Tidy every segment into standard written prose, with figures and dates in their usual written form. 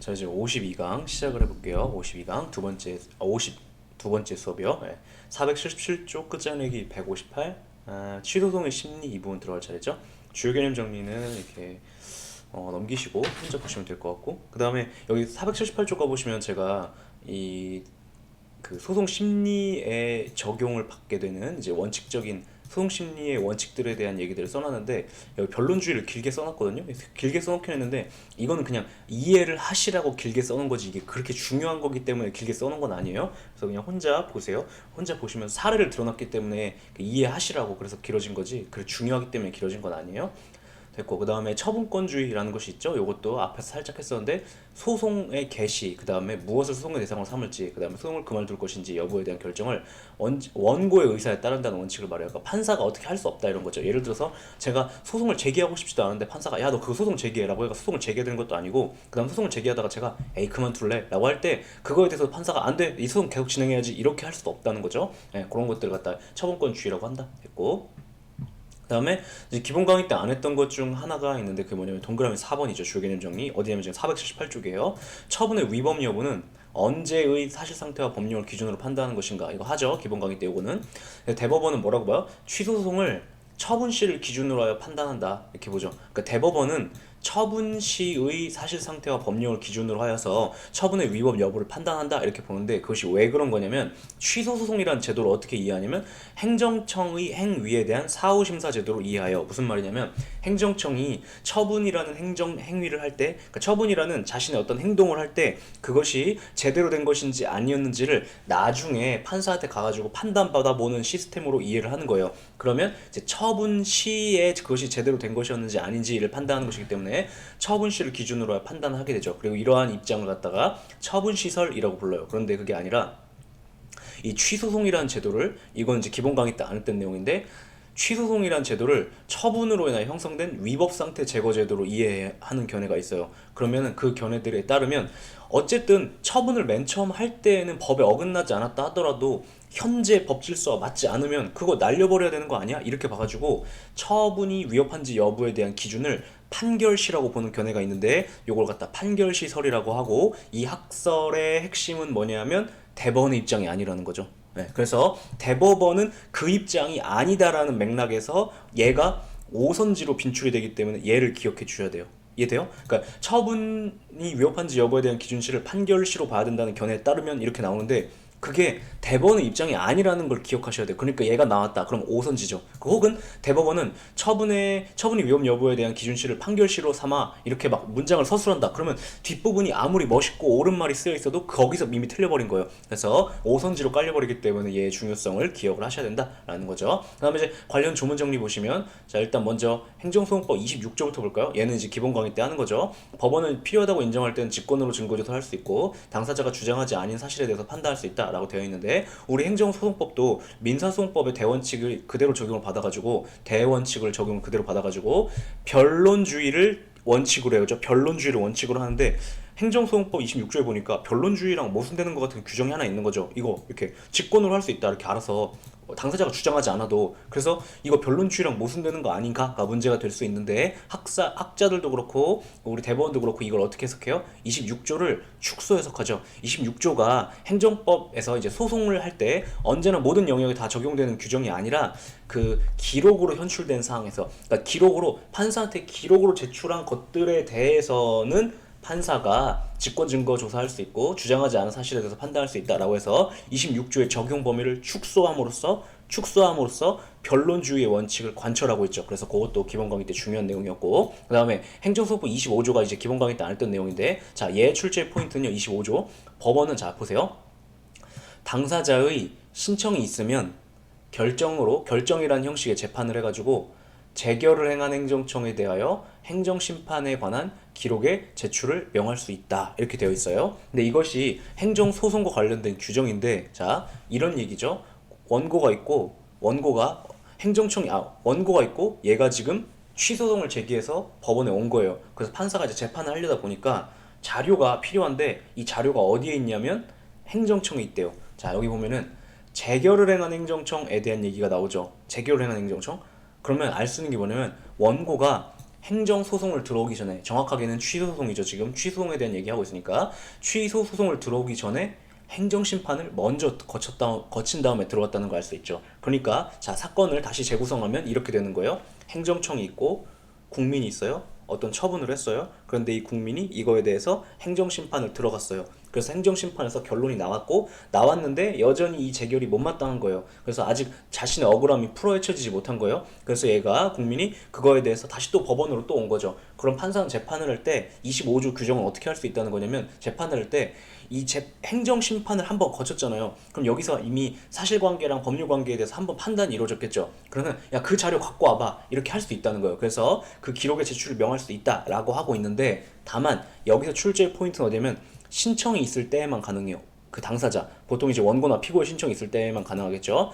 자, 이제 52강 시작을 해볼게요. 52강 두 번째 수업이요. 네. 477조 끝자내기 158 취소송의 심리 이 부분 들어갈 차례죠. 주요 개념 정리는 이렇게 넘기시고 혼자 보시면 될 것 같고, 그 다음에 여기 478조 가보시면 제가 이 그 소송 심리에 적용을 받게 되는 이제 원칙적인 소송 심리의 원칙들에 대한 얘기들을 써놨는데, 여기 변론주의를 길게 써놨거든요. 길게 써놓긴 했는데 이거는 그냥 이해를 하시라고 길게 써놓은 거지, 이게 그렇게 중요한 거기 때문에 길게 써놓은 건 아니에요. 그래서 그냥 혼자 보세요. 혼자 보시면 사례를 들어놨기 때문에 이해하시라고 그래서 길어진 거지, 그래 중요하기 때문에 길어진 건 아니에요. 됐고, 그 다음에 처분권주의라는 것이 있죠. 이것도 앞에서 살짝 했었는데, 소송의 개시, 그 다음에 무엇을 소송의 대상으로 삼을지, 그 다음에 소송을 그만둘 것인지 여부에 대한 결정을 원고의 의사에 따른다는 원칙을 말해요. 그러니까 판사가 어떻게 할 수 없다 이런 거죠. 예를 들어서 제가 소송을 제기하고 싶지도 않은데 판사가 야 너 그 소송 제기해라고 해서 소송을 제기해야 되는 것도 아니고, 그 다음 소송을 제기하다가 제가 에이 그만둘래 라고 할 때 그거에 대해서 판사가 안 돼 이 소송 계속 진행해야지 이렇게 할 수도 없다는 거죠. 네, 그런 것들을 갖다 처분권주의라고 한다 했고, 그다음에 이제 기본 강의 때 안 했던 것 중 하나가 있는데, 그게 뭐냐면 동그라미 4번이죠. 주요 개념 정리. 어디냐면 지금 478쪽이에요. 처분의 위법 여부는 언제의 사실 상태와 법령을 기준으로 판단하는 것인가, 이거 하죠. 기본 강의 때 요거는. 대법원은 뭐라고 봐요? 취소 소송을 처분 시를 기준으로 하여 판단한다 이렇게 보죠. 그러니까 대법원은 처분 시의 사실 상태와 법령을 기준으로 하여서 처분의 위법 여부를 판단한다 이렇게 보는데, 그것이 왜 그런 거냐면, 취소 소송이라는 제도를 어떻게 이해하냐면 행정청의 행위에 대한 사후 심사 제도로 이해하여. 무슨 말이냐면, 행정청이 처분이라는 행정 행위를 할 때, 그러니까 처분이라는 자신의 어떤 행동을 할 때 그것이 제대로 된 것인지 아니었는지를 나중에 판사한테 가가지고 판단받아 보는 시스템으로 이해를 하는 거예요. 그러면 이제 처분 시에 그것이 제대로 된 것이었는지 아닌지를 판단하는 것이기 때문에 처분 시를 기준으로 판단을 하게 되죠. 그리고 이러한 입장을 갖다가 처분 시설이라고 불러요. 그런데 그게 아니라 이 취소송이라는 제도를, 이건 이제 기본 강의 때 안 했던 내용인데, 취소송이라는 제도를 처분으로 인하여 형성된 위법 상태 제거 제도로 이해하는 견해가 있어요. 그러면 그 견해들에 따르면 어쨌든 처분을 맨 처음 할 때에는 법에 어긋나지 않았다 하더라도 현재 법 질서와 맞지 않으면 그거 날려버려야 되는 거 아니야? 이렇게 봐가지고 처분이 위법한지 여부에 대한 기준을 판결시라고 보는 견해가 있는데, 요걸 갖다 판결시설이라고 하고, 이 학설의 핵심은 뭐냐면 대법원의 입장이 아니라는 거죠. 네, 그래서 대법원은 그 입장이 아니다라는 맥락에서 얘가 오선지로 빈출이 되기 때문에 얘를 기억해 주셔야 돼요. 이해돼요? 그러니까 처분이 위법한지 여부에 대한 기준치를 판결시로 봐야 된다는 견해에 따르면 이렇게 나오는데, 그게 대법원의 입장이 아니라는 걸 기억하셔야 돼요. 그러니까 얘가 나왔다. 그럼 오선지죠. 혹은 대법원은 처분이 위법 여부에 대한 기준치를 판결시로 삼아 이렇게 막 문장을 서술한다. 그러면 뒷부분이 아무리 멋있고 옳은 말이 쓰여 있어도 거기서 이미 틀려버린 거예요. 그래서 오선지로 깔려버리기 때문에 얘의 중요성을 기억을 하셔야 된다라는 거죠. 그다음에 이제 관련 조문 정리 보시면, 자 일단 먼저 행정소송법 26조부터 볼까요? 얘는 이제 기본 강의 때 하는 거죠. 법원은 필요하다고 인정할 때는 직권으로 증거 조사할 수 있고, 당사자가 주장하지 않은 사실에 대해서 판단할 수 있다 라고 되어 있는데, 우리 행정소송법도 민사소송법의 대원칙을 그대로 적용을 받아가지고, 대원칙을 적용을 그대로 받아가지고 변론주의를 원칙으로 해요. 변론주의를 원칙으로 하는데, 행정소송법 26조에 보니까 변론주의랑 모순되는 것 같은 규정이 하나 있는 거죠. 이거 이렇게 직권으로 할 수 있다 이렇게 알아서 당사자가 주장하지 않아도. 그래서 이거 변론주의랑 모순되는 거 아닌가가 문제가 될 수 있는데, 학자들도 그렇고 우리 대법원도 그렇고 이걸 어떻게 해석해요? 26조를 축소 해석하죠. 26조가 행정법에서 이제 소송을 할 때 언제나 모든 영역에 다 적용되는 규정이 아니라, 그 기록으로 현출된 사항에서, 그러니까 기록으로 판사한테 기록으로 제출한 것들에 대해서는 판사가 직권 증거 조사할 수 있고 주장하지 않은 사실에 대해서 판단할 수 있다라고 해서 26조의 적용 범위를 축소함으로써 변론주의의 원칙을 관철하고 있죠. 그래서 그것도 기본 강의 때 중요한 내용이었고, 그 다음에 행정소송법 25조가 이제 기본 강의 때 안 했던 내용인데, 자 얘 출제 포인트는요. 25조 법원은, 자 보세요, 당사자의 신청이 있으면 결정이라는 형식의 재판을 해가지고 재결을 행한 행정청에 대하여 행정심판에 관한 기록의 제출을 명할 수 있다 이렇게 되어 있어요. 근데 이것이 행정소송과 관련된 규정인데, 자 이런 얘기죠. 원고가 있고 원고가 있고 얘가 지금 취소송을 제기해서 법원에 온 거예요. 그래서 판사가 이제 재판을 하려다 보니까 자료가 필요한데, 이 자료가 어디에 있냐면 행정청에 있대요. 자 여기 보면은 재결을 행한 행정청에 대한 얘기가 나오죠. 재결을 행한 행정청. 그러면 알 수 있는 게 뭐냐면, 원고가 행정소송을 들어오기 전에, 정확하게는 취소소송이죠. 지금 취소소송에 대한 얘기하고 있으니까 취소소송을 들어오기 전에 행정심판을 먼저 거친 다음에 들어왔다는 걸 알 수 있죠. 그러니까 자, 사건을 다시 재구성하면 이렇게 되는 거예요. 행정청이 있고 국민이 있어요. 어떤 처분을 했어요. 그런데 이 국민이 이거에 대해서 행정심판을 들어갔어요. 그래서 행정심판에서 결론이 나왔는데 여전히 이 재결이 못마땅한 거예요. 그래서 아직 자신의 억울함이 풀어헤쳐지지 못한 거예요. 그래서 국민이 그거에 대해서 다시 또 법원으로 또 온 거죠. 그럼 판사는 재판을 할 때 25조 규정은 어떻게 할 수 있다는 거냐면, 재판을 할 때 이 행정심판을 한번 거쳤잖아요. 그럼 여기서 이미 사실관계랑 법률관계에 대해서 한번 판단이 이루어졌겠죠. 그러면 야, 그 자료 갖고 와봐, 이렇게 할 수 있다는 거예요. 그래서 그 기록의 제출을 명할 수 있다라고 하고 있는데, 다만 여기서 출제의 포인트는 어디냐면 신청이 있을 때에만 가능해요. 그 당사자, 보통 이제 원고나 피고의 신청이 있을 때에만 가능하겠죠.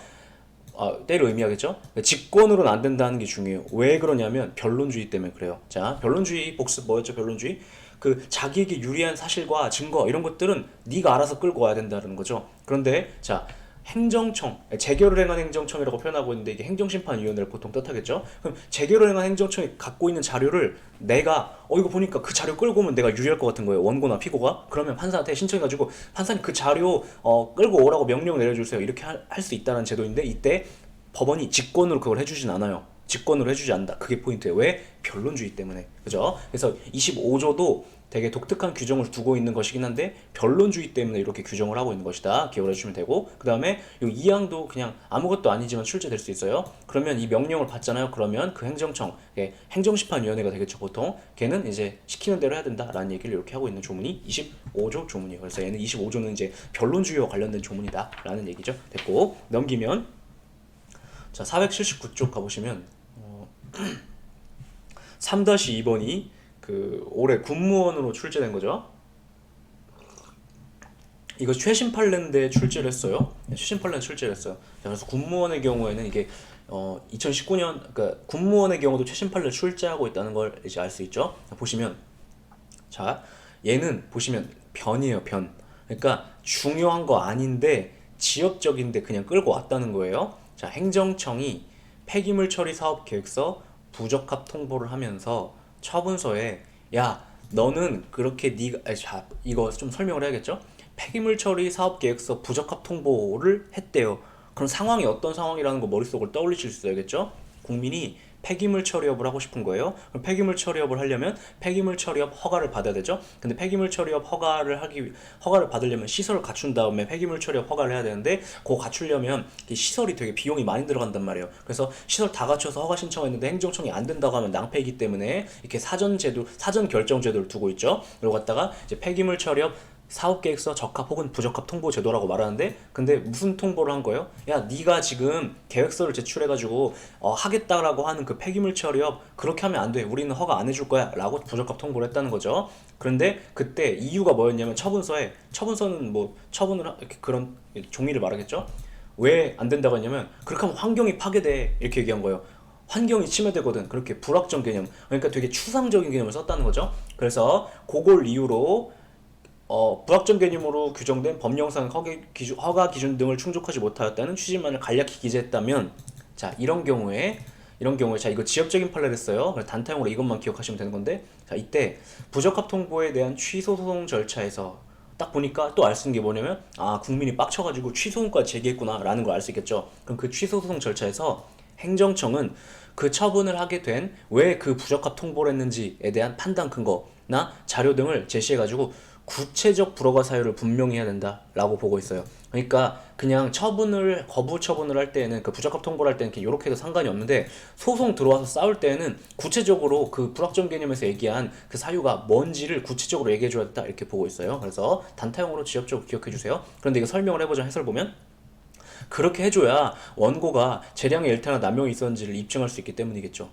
때를 의미하겠죠. 직권으로는 안 된다는 게 중요해요. 왜 그러냐면 변론주의 때문에 그래요. 자, 변론주의 복습 뭐였죠? 변론주의, 그 자기에게 유리한 사실과 증거 이런 것들은 네가 알아서 끌고 와야 된다는 거죠. 그런데 자, 행정청, 재결을 행한 행정청이라고 표현하고 있는데 이게 행정심판위원회를 보통 뜻하겠죠. 그럼 재결을 행한 행정청이 갖고 있는 자료를 내가 이거 보니까 그 자료 끌고 오면 내가 유리할 것 같은 거예요. 원고나 피고가. 그러면 판사한테 신청해가지고 판사님 그 자료 끌고 오라고 명령 내려주세요, 이렇게 할 수 있다는 제도인데, 이때 법원이 직권으로 그걸 해주진 않아요. 직권으로 해주지 않는다. 그게 포인트예요. 왜? 변론주의 때문에. 그죠? 그래서 25조도 되게 독특한 규정을 두고 있는 것이긴 한데 변론주의 때문에 이렇게 규정을 하고 있는 것이다. 기억을 해주시면 되고, 그 다음에 이 2항도 그냥 아무것도 아니지만 출제될 수 있어요. 그러면 이 명령을 받잖아요. 그러면 그 행정청, 행정심판위원회가 되겠죠. 보통 걔는 이제 시키는 대로 해야 된다라는 얘기를 이렇게 하고 있는 조문이 25조 조문이에요. 그래서 얘는 25조는 이제 변론주의와 관련된 조문이다라는 얘기죠. 됐고, 넘기면 자, 479쪽 가보시면 3-2번이 그 올해 군무원으로 출제된 거죠. 이거 최신 판례인데 출제를 했어요. 최신 판례 출제를 했어요. 그래서 군무원의 경우에는 이게 2019년, 그러니까 군무원의 경우도 최신 판례 출제하고 있다는 걸 이제 알 수 있죠. 보시면 자, 얘는 보시면 변이에요, 변. 그러니까 중요한 거 아닌데 지역적인데 그냥 끌고 왔다는 거예요. 자, 행정청이 폐기물 처리 사업 계획서 부적합 통보를 하면서 처분서에 야, 너는 그렇게 자, 이거 좀 설명을 해야겠죠? 폐기물 처리 사업 계획서 부적합 통보를 했대요. 그럼 상황이 어떤 상황이라는 거 머릿속을 떠올리실 수 있어야겠죠? 국민이 폐기물 처리업을 하고 싶은 거예요. 그럼 폐기물 처리업을 하려면 폐기물 처리업 허가를 받아야 되죠. 근데 폐기물 처리업 허가를 받으려면 시설을 갖춘 다음에 폐기물 처리업 허가를 해야 되는데, 그거 갖추려면 시설이 되게 비용이 많이 들어간단 말이에요. 그래서 시설 다 갖춰서 허가 신청했는데 행정청이 안 된다고 하면 낭패이기 때문에 이렇게 사전 결정 제도를 두고 있죠. 그리고 갖다가 이제 폐기물 처리업 사업계획서 적합 혹은 부적합 통보 제도라고 말하는데, 근데 무슨 통보를 한 거예요? 야, 네가 지금 계획서를 제출해가지고 하겠다라고 하는 그 폐기물 처리업 그렇게 하면 안 돼, 우리는 허가 안 해줄 거야 라고 부적합 통보를 했다는 거죠. 그런데 그때 이유가 뭐였냐면, 처분서는 뭐 그런 종이를 말하겠죠. 왜 안 된다고 했냐면, 그렇게 하면 환경이 파괴돼, 이렇게 얘기한 거예요. 환경이 침해되거든. 그렇게 불확정 개념, 그러니까 되게 추상적인 개념을 썼다는 거죠. 그래서 그걸 이유로 불확정 개념으로 규정된 법령상 허가 기준 등을 충족하지 못하였다는 취지만을 간략히 기재했다면, 자, 이런 경우에 자, 이거 지역적인 판례를 했어요. 그래서 단타용으로 이것만 기억하시면 되는 건데, 자, 이때 부적합 통보에 대한 취소 소송 절차에서 딱 보니까 또 알 수 있는 게 뭐냐면, 국민이 빡쳐가지고 취소문까지 제기했구나 라는 걸 알 수 있겠죠. 그럼 그 취소 소송 절차에서 행정청은 그 처분을 하게 된 왜 그 부적합 통보를 했는지에 대한 판단 근거나 자료 등을 제시해가지고 구체적 불허가 사유를 분명히 해야 된다라고 보고 있어요. 그러니까 그냥 거부 처분을 할 때에는, 그 부적합 통보를 할 때는 이렇게 해도 상관이 없는데, 소송 들어와서 싸울 때에는 구체적으로 그 불확정 개념에서 얘기한 그 사유가 뭔지를 구체적으로 얘기해줘야 된다, 이렇게 보고 있어요. 그래서 단타용으로 지역적으로 기억해주세요. 그런데 이거 설명을 해보자. 해설 보면 그렇게 해줘야 원고가 재량의 일탈이나 남용이 있었는지를 입증할 수 있기 때문이겠죠.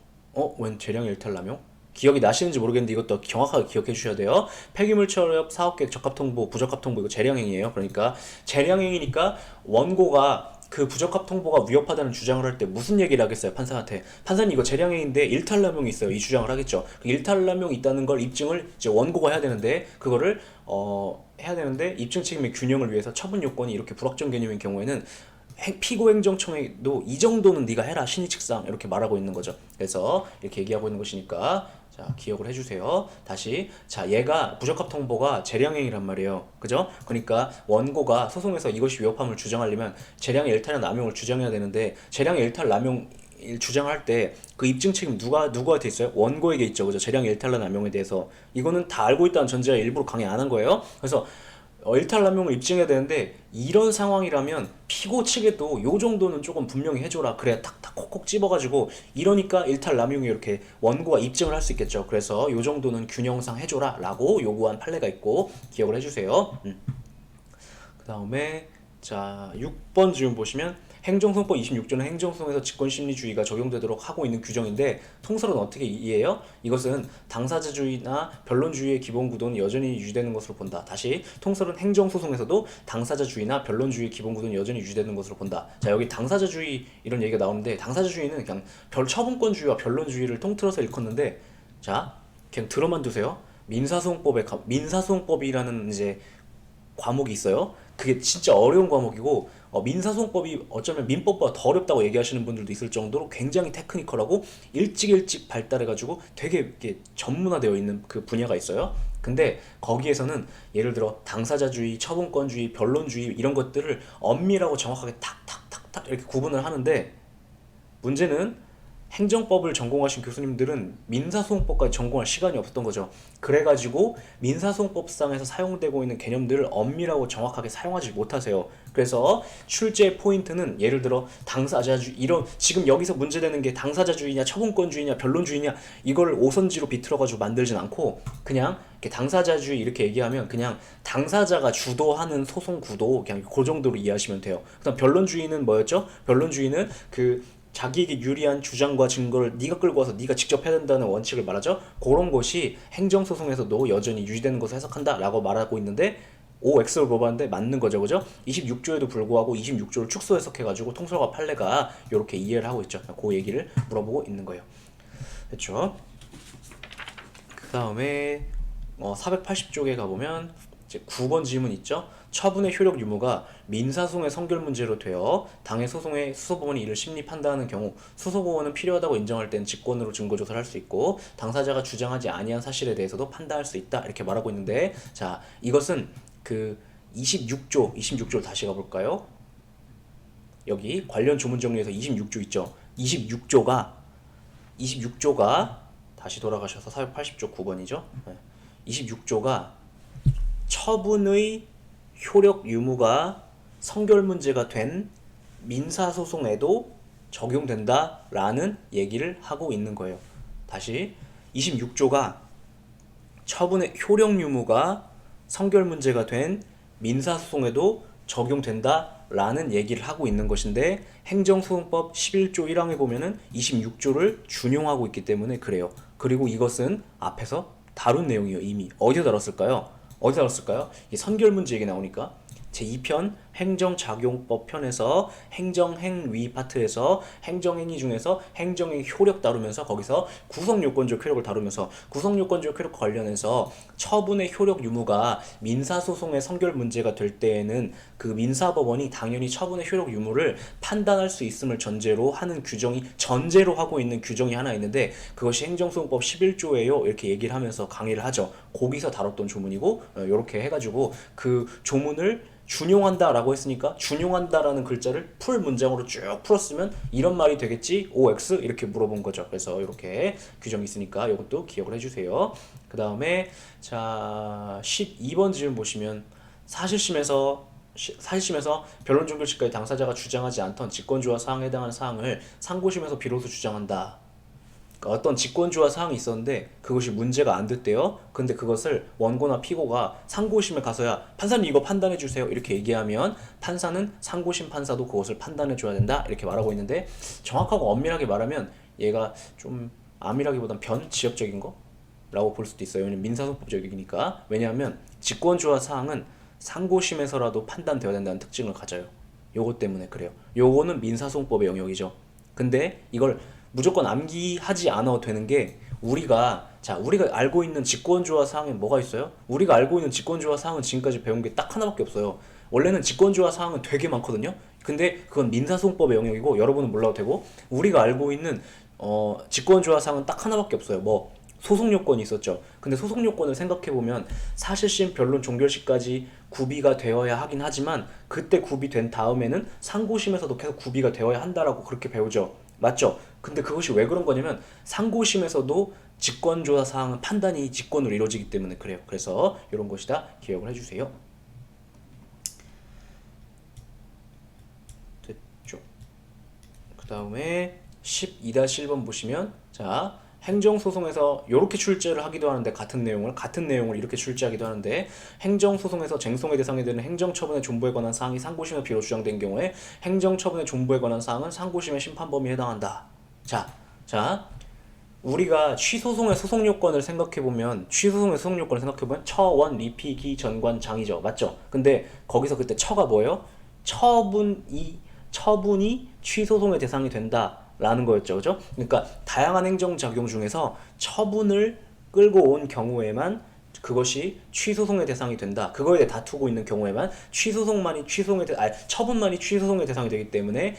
웬 재량의 일탈 남용? 기억이 나시는지 모르겠는데 이것도 정확하게 기억해 주셔야 돼요. 폐기물 처리업 사업계획 적합 통보, 부적합 통보, 이거 재량행위예요. 그러니까 재량행위니까 원고가 그 부적합 통보가 위협하다는 주장을 할 때 무슨 얘기를 하겠어요? 판사한테. 판사님, 이거 재량행위인데 일탈남용이 있어요, 이 주장을 하겠죠. 그 일탈남용이 있다는 걸 입증을 이제 원고가 해야 되는데, 그거를 해야 되는데 입증 책임의 균형을 위해서 처분 요건이 이렇게 불확정 개념인 경우에는 피고행정청에도 이 정도는 네가 해라 신의칙상 이렇게 말하고 있는 거죠. 그래서 이렇게 얘기하고 있는 것이니까 자 기억을 해주세요. 다시 자 얘가 부적합 통보가 재량행위란 말이에요. 그죠? 그러니까 원고가 소송에서 이것이 위법함을 주장하려면 재량의 일탈이나 남용을 주장해야 되는데 재량의 일탈 남용 주장할 때 그 입증 책임 누구한테 있어요? 원고에게 있죠. 그죠? 재량의 일탈과 남용에 대해서 이거는 다 알고 있다는 전제가 일부러 강의 안 한 거예요. 그래서 일탈남용을 입증해야 되는데 이런 상황이라면 피고 측에도 요 정도는 조금 분명히 해줘라. 그래야 탁탁 콕콕 집어가지고 이러니까 일탈남용이 이렇게 원고가 입증을 할 수 있겠죠. 그래서 요 정도는 균형상 해줘라 라고 요구한 판례가 있고 기억을 해주세요. 그 다음에 자 6번 질문 보시면 행정소송법 26조는 행정소송에서 직권심리주의가 적용되도록 하고 있는 규정인데 통설은 어떻게 이해해요? 이것은 당사자주의나 변론주의의 기본 구도는 여전히 유지되는 것으로 본다. 다시 통설은 행정소송에서도 당사자주의나 변론주의의 기본 구도는 여전히 유지되는 것으로 본다. 자 여기 당사자주의 이런 얘기가 나오는데 당사자주의는 그냥 처분권주의와 변론주의를 통틀어서 일컫는데 자 그냥 들어만 두세요. 민사소송법이라는 이제 과목이 있어요. 그게 진짜 어려운 과목이고 민사소송법이 어쩌면 민법보다 더 어렵다고 얘기하시는 분들도 있을 정도로 굉장히 테크니컬하고 일찍 발달해가지고 되게 이렇게 전문화되어 있는 그 분야가 있어요. 근데 거기에서는 예를 들어 당사자주의, 처분권주의, 변론주의 이런 것들을 엄밀하고 정확하게 탁탁탁탁 이렇게 구분을 하는데 문제는 행정법을 전공하신 교수님들은 민사소송법까지 전공할 시간이 없었던 거죠. 그래가지고 민사소송법상에서 사용되고 있는 개념들을 엄밀하고 정확하게 사용하지 못하세요. 그래서 출제 포인트는 예를 들어 당사자주의 이런 지금 여기서 문제되는 게 당사자주의냐 처분권주의냐 변론주의냐 이걸 오선지로 비틀어가지고 만들진 않고 그냥 이렇게 당사자주의 이렇게 얘기하면 그냥 당사자가 주도하는 소송 구도 그냥 그 정도로 이해하시면 돼요. 그다음 변론주의는 뭐였죠? 변론주의는 그 자기에게 유리한 주장과 증거를 네가 끌고 와서 네가 직접 해야 된다는 원칙을 말하죠. 그런 것이 행정소송에서도 여전히 유지되는 것을 해석한다 라고 말하고 있는데 OX를 물어봤는데 맞는 거죠. 그죠? 26조에도 불구하고 26조를 축소 해석해가지고 통설과 판례가 이렇게 이해를 하고 있죠. 그 얘기를 물어보고 있는 거예요. 됐죠? 그 다음에 480쪽에 가보면 이제 9번 질문 있죠. 처분의 효력 유무가 민사소송의 성결 문제로 되어 당해 소송에 수소법원이 이를 심리 판단하는 경우 수소법원은 필요하다고 인정할 땐 직권으로 증거조사를 할 수 있고 당사자가 주장하지 아니한 사실에 대해서도 판단할 수 있다 이렇게 말하고 있는데 자 이것은 그 26조를 다시 가볼까요? 여기 관련 조문 정리에서 26조 있죠. 26조가 다시 돌아가셔서 480조 9번이죠. 26조가 처분의 효력 유무가 성결 문제가 된 민사소송에도 적용된다라는 얘기를 하고 있는 거예요. 다시 26조가 처분의 효력 유무가 성결 문제가 된 민사소송에도 적용된다라는 얘기를 하고 있는 것인데 행정소송법 11조 1항에 보면은 26조를 준용하고 있기 때문에 그래요. 그리고 이것은 앞에서 다룬 내용이에요. 이미 어디서 다뤘을까요? 이 선결 문제 얘기 나오니까 제2편 행정작용법 편에서 행정행위 파트에서 행정행위 중에서 행정의 효력 다루면서 거기서 구성요건적 효력을 다루면서 구성요건적 효력 관련해서 처분의 효력 유무가 민사소송의 선결 문제가 될 때에는 그 민사법원이 당연히 처분의 효력 유무를 판단할 수 있음을 전제로 하는 규정이 전제로 하고 있는 규정이 하나 있는데 그것이 행정소송법 11조예요 이렇게 얘기를 하면서 강의를 하죠. 거기서 다뤘던 조문이고 이렇게 해가지고 그 조문을 준용한다라고 했으니까 준용한다라는 글자를 풀 문장으로 쭉 풀었으면 이런 말이 되겠지? OX 이렇게 물어본 거죠. 그래서 이렇게 규정이 있으니까 이것도 기억을 해주세요. 그 다음에 자 12번 질문 보시면 사실심에서 변론 종결 시까지 당사자가 주장하지 않던 직권주화 사항에 해당하는 사항을 상고심에서 비로소 주장한다. 어떤 직권주화 사항이 있었는데 그것이 문제가 안 됐대요. 근데 그것을 원고나 피고가 상고심에 가서야 판사님 이거 판단해 주세요 이렇게 얘기하면 판사는 상고심 판사도 그것을 판단해 줘야 된다 이렇게 말하고 있는데 정확하고 엄밀하게 말하면 얘가 좀 암이라기보단 변지역적인 거라고 볼 수도 있어요. 왜냐면 민사소송법적이니까. 왜냐하면 직권주화 사항은 상고심에서라도 판단되어야 된다는 특징을 가져요. 요거 때문에 그래요. 요거는 민사소송법의 영역이죠. 근데 이걸 무조건 암기하지 않아도 되는 게 우리가 알고 있는 직권주화 사항에 뭐가 있어요? 우리가 알고 있는 직권주화 사항은 지금까지 배운 게 딱 하나밖에 없어요. 원래는 직권주화 사항은 되게 많거든요. 근데 그건 민사소송법의 영역이고 여러분은 몰라도 되고 우리가 알고 있는 직권조화상은 딱 하나밖에 없어요. 뭐 소송 요건이 있었죠. 근데 소송 요건을 생각해 보면 사실심, 변론, 종결시까지 구비가 되어야 하긴 하지만 그때 구비된 다음에는 상고심에서도 계속 구비가 되어야 한다라고 그렇게 배우죠. 맞죠? 근데 그것이 왜 그런 거냐면 상고심에서도 직권조사 사항은 판단이 직권으로 이루어지기 때문에 그래요. 그래서 이런 것이다 기억을 해주세요. 됐죠? 그 다음에 12-1번 보시면 자 행정소송에서 이렇게 출제를 하기도 하는데 같은 내용을 이렇게 출제하기도 하는데 행정소송에서 쟁송의 대상이 되는 행정처분의 존부에 관한 사항이 상고심의 비로 주장된 경우에 행정처분의 존부에 관한 사항은 상고심의 심판 범위에 해당한다. 자 우리가 취소송의 소송 요건을 생각해보면 처원, 리피, 기, 전관, 장이죠. 맞죠? 근데 거기서 그때 처가 뭐예요? 처분이 취소송의 대상이 된다라는 거였죠. 그죠? 그러니까 다양한 행정작용 중에서 처분을 끌고 온 경우에만 그것이 취소송의 대상이 된다. 그거에 대해 다투고 있는 경우에만 처분만이 취소송의 대상이 되기 때문에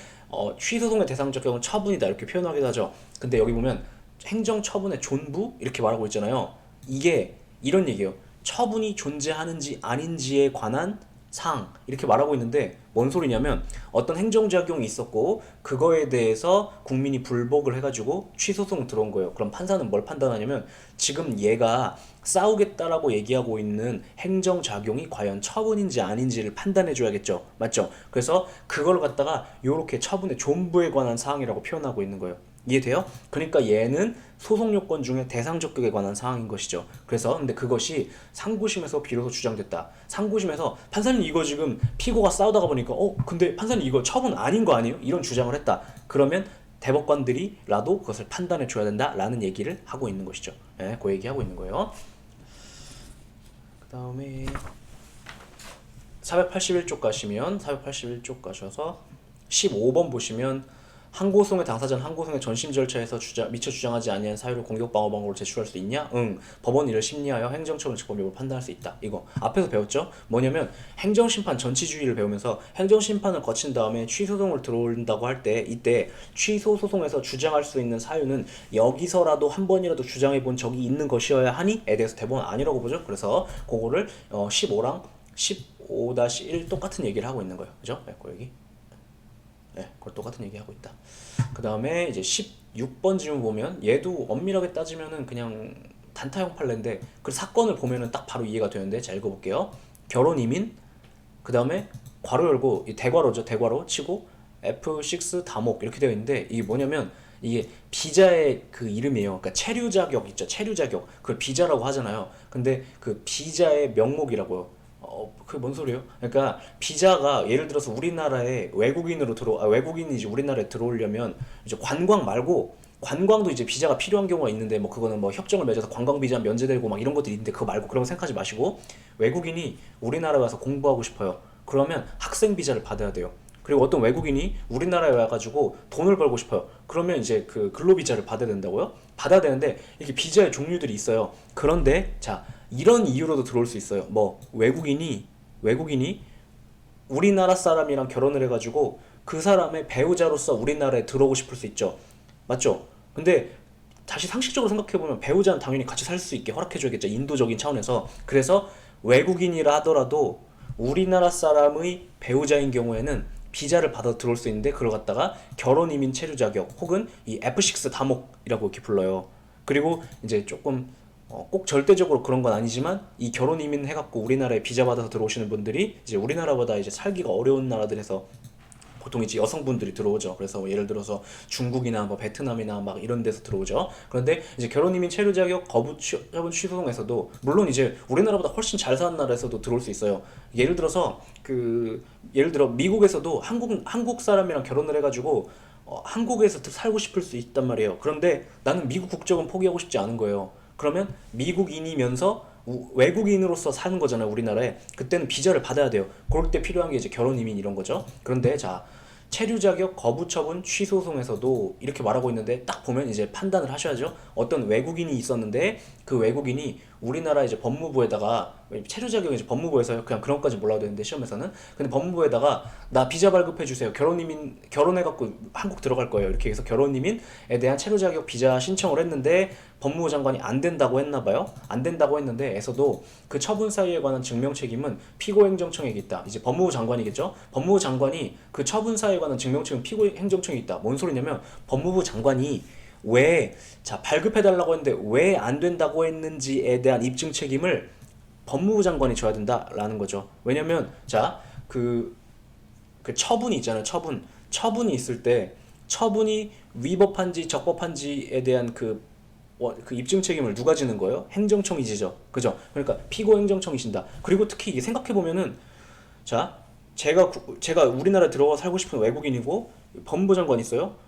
취소송의 대상적 경우는 처분이다 이렇게 표현하기도 하죠. 근데 여기 보면 행정처분의 존부 이렇게 말하고 있잖아요. 이게 이런 얘기예요. 처분이 존재하는지 아닌지에 관한 사항 이렇게 말하고 있는데 뭔 소리냐면 어떤 행정작용이 있었고 그거에 대해서 국민이 불복을 해가지고 취소송 들어온 거예요. 그럼 판사는 뭘 판단하냐면 지금 얘가 싸우겠다라고 얘기하고 있는 행정작용이 과연 처분인지 아닌지를 판단해줘야겠죠. 맞죠? 그래서 그걸 갖다가 요렇게 처분의 존부에 관한 사항이라고 표현하고 있는 거예요. 이해돼요? 그러니까 얘는 소송 요건 중에 대상적격에 관한 사항인 것이죠. 그래서 근데 그것이 상고심에서 비로소 주장됐다. 상고심에서 판사님 이거 지금 피고가 싸우다가 보니까 근데 판사님 이거 처분 아닌 거 아니에요? 이런 주장을 했다. 그러면 대법관들이라도 그것을 판단해 줘야 된다라는 얘기를 하고 있는 것이죠. 네, 그 얘기하고 있는 거예요. 그 다음에 481쪽 가셔서 15번 보시면 항고송의 당사자는 항고송의 전심 절차에서 미처 주장하지 아니한 사유를 공격 방어 방법으로 제출할 수 있냐? 응. 법원 이를 심리하여 행정처분 직법 여부를 판단할 수 있다. 이거 앞에서 배웠죠? 뭐냐면 행정심판 전치주의를 배우면서 행정심판을 거친 다음에 취소송을 들어온다고 할 때 이때 취소소송에서 주장할 수 있는 사유는 여기서라도 한 번이라도 주장해 본 적이 있는 것이어야 하니?에 대해서 대부분 아니라고 보죠. 그래서 그거를 15랑 15-1 똑같은 얘기를 하고 있는 거예요. 그죠? 네, 그 얘기. 네, 그걸 똑같은 얘기하고 있다. 그 다음에 이제 16번 질문 보면 얘도 엄밀하게 따지면은 그냥 단타형 판례인데 그 사건을 보면은 딱 바로 이해가 되는데 자 읽어볼게요. 결혼 이민 그 다음에 괄호 열고 이 대괄호죠. 대괄호 치고 F6 다목 이렇게 되어 있는데 이게 뭐냐면 이게 비자의 그 이름이에요. 그러니까 체류 자격 있죠. 체류 자격 그걸 비자라고 하잖아요. 근데 그 비자의 명목이라고요. 그게 뭔 소리예요? 그러니까 비자가 예를 들어서 우리나라에 외국인이 이제 우리나라에 들어오려면 이제 관광 말고 관광도 이제 비자가 필요한 경우가 있는데 뭐 그거는 뭐 협정을 맺어서 관광 비자 면제되고 막 이런 것들이 있는데 그거 말고 그런 거 생각하지 마시고 외국인이 우리나라에 와서 공부하고 싶어요. 그러면 학생 비자를 받아야 돼요. 그리고 어떤 외국인이 우리나라에 와가지고 돈을 벌고 싶어요. 그러면 이제 그 근로비자를 받아야 된다고요? 받아야 되는데 이게 비자의 종류들이 있어요. 그런데 자 이런 이유로도 들어올 수 있어요. 뭐 외국인이 우리나라 사람이랑 결혼을 해가지고 그 사람의 배우자로서 우리나라에 들어오고 싶을 수 있죠. 맞죠? 근데 다시 상식적으로 생각해보면 배우자는 당연히 같이 살 수 있게 허락해줘야겠죠. 인도적인 차원에서. 그래서 외국인이라 하더라도 우리나라 사람의 배우자인 경우에는 비자를 받아 들어올 수 있는데 그걸 갖다가 결혼 이민 체류 자격 혹은 이 F6 다목이라고 이렇게 불러요. 그리고 이제 조금 꼭 절대적으로 그런 건 아니지만 이 결혼 이민 해갖고 우리나라에 비자 받아서 들어오시는 분들이 이제 우리나라보다 이제 살기가 어려운 나라들에서 보통 이제 여성분들이 들어오죠. 그래서 뭐 예를 들어서 중국이나 뭐 베트남이나 막 이런 데서 들어오죠. 그런데 이제 결혼 이민 체류 자격 거부 처분 취소송에서도 물론 이제 우리나라보다 훨씬 잘 사는 나라에서도 들어올 수 있어요. 예를 들어서 예를 들어 미국에서도 한국 사람이랑 결혼을 해가지고 한국에서 살고 싶을 수 있단 말이에요. 그런데 나는 미국 국적은 포기하고 싶지 않은 거예요. 그러면 미국인이면서 외국인으로서 사는 거잖아요, 우리나라에. 그때는 비자를 받아야 돼요. 그럴 때 필요한 게 이제 결혼 이민 이런 거죠. 그런데 자 체류 자격 거부 처분 취소송에서도 이렇게 말하고 있는데 딱 보면 이제 판단을 하셔야죠. 어떤 외국인이 있었는데 그 외국인이 우리나라 이제 법무부에다가 체류 자격은 이제 법무부에서 그냥 그런 것까지 몰라도 되는데 시험에서는 근데 법무부에다가 나 비자 발급해 주세요. 결혼이민 결혼해 갖고 한국 들어갈 거예요. 이렇게 해서 결혼이민에 대한 체류 자격 비자 신청을 했는데 법무부 장관이 안 된다고 했나 봐요. 안 된다고 했는데 에서도 그 처분 사유에 관한 증명 책임은 피고 행정청에게 있다. 이제 법무부 장관이겠죠. 법무부 장관이 그 처분 사유에 관한 증명 책임은 피고 행정청에 있다. 뭔 소리냐면 법무부 장관이 왜 자 발급해달라고 했는데 왜 안 된다고 했는지에 대한 입증 책임을 법무부 장관이 져야 된다라는 거죠. 왜냐면 그 처분이 있잖아요. 처분이 있을 때 처분이 위법한지 적법한지에 대한 그 입증 책임을 누가 지는 거예요? 행정청이 지죠. 그죠? 그러니까 피고 행정청이신다. 그리고 특히 이게 생각해 보면은 자 제가 우리나라에 들어가 살고 싶은 외국인이고 법무부 장관 있어요.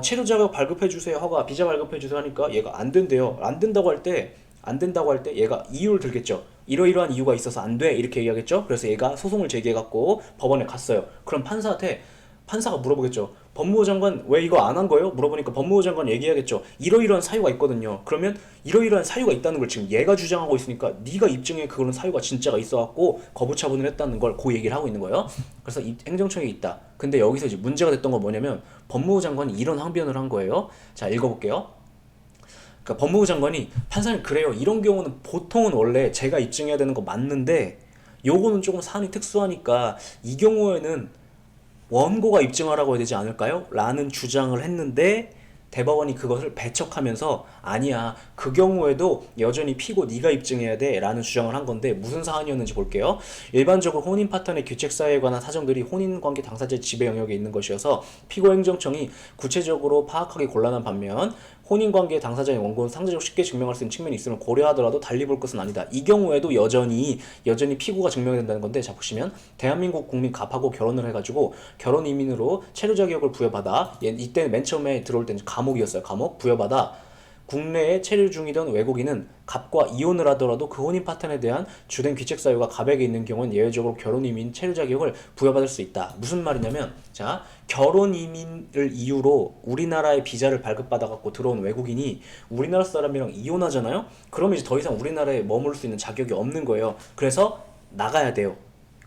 체류 자격 발급해 주세요. 허가 비자 발급해 주세요 하니까 얘가 안 된대요. 안 된다고 할 때 얘가 이유를 들겠죠. 이러이러한 이유가 있어서 안 돼. 이렇게 얘기하겠죠. 그래서 얘가 소송을 제기해 갖고 법원에 갔어요. 그럼 판사가 물어보겠죠. 법무부 장관 왜 이거 안 한 거예요? 물어보니까 법무부 장관 얘기하겠죠. 이러이러한 사유가 있거든요. 그러면 이러이러한 사유가 있다는 걸 지금 얘가 주장하고 있으니까 네가 입증해 그거는 사유가 진짜가 있어갖고 거부 처분을 했다는 걸 그 얘기를 하고 있는 거예요. 그래서 행정청에 있다. 근데 여기서 이제 문제가 됐던 건 뭐냐면 법무부 장관이 이런 항변을 한 거예요. 자, 읽어볼게요. 그러니까 법무부 장관이 판사님 그래요. 이런 경우는 보통은 원래 제가 입증해야 되는 거 맞는데 요거는 조금 사안이 특수하니까 이 경우에는 원고가 입증하라고 해야 되지 않을까요? 라는 주장을 했는데 대법원이 그것을 배척하면서 아니야 그 경우에도 여전히 피고 네가 입증해야 돼 라는 주장을 한 건데 무슨 사안이었는지 볼게요. 일반적으로 혼인 파탄의 규칙사유에 관한 사정들이 혼인관계 당사자의 지배 영역에 있는 것이어서 피고 행정청이 구체적으로 파악하기 곤란한 반면 혼인관계 당사자의 원고는 상대적으로 쉽게 증명할 수 있는 측면이 있음을 고려하더라도 달리 볼 것은 아니다. 이 경우에도 여전히 피고가 증명이 된다는 건데 자 보시면 대한민국 국민 갑하고 결혼을 해가지고 결혼 이민으로 체류 자격을 부여받아 이때 맨 처음에 들어올 때는 감옥이었어요. 감옥 부여받아 국내에 체류 중이던 외국인은 갑과 이혼을 하더라도 그 혼인 파탄에 대한 주된 귀책 사유가 갑에게 있는 경우는 예외적으로 결혼 이민 체류 자격을 부여받을 수 있다. 무슨 말이냐면 자 결혼 이민을 이유로 우리나라에 비자를 발급받아 갖고 들어온 외국인이 우리나라 사람이랑 이혼하잖아요. 그러면 이제 더 이상 우리나라에 머물 수 있는 자격이 없는 거예요. 그래서 나가야 돼요.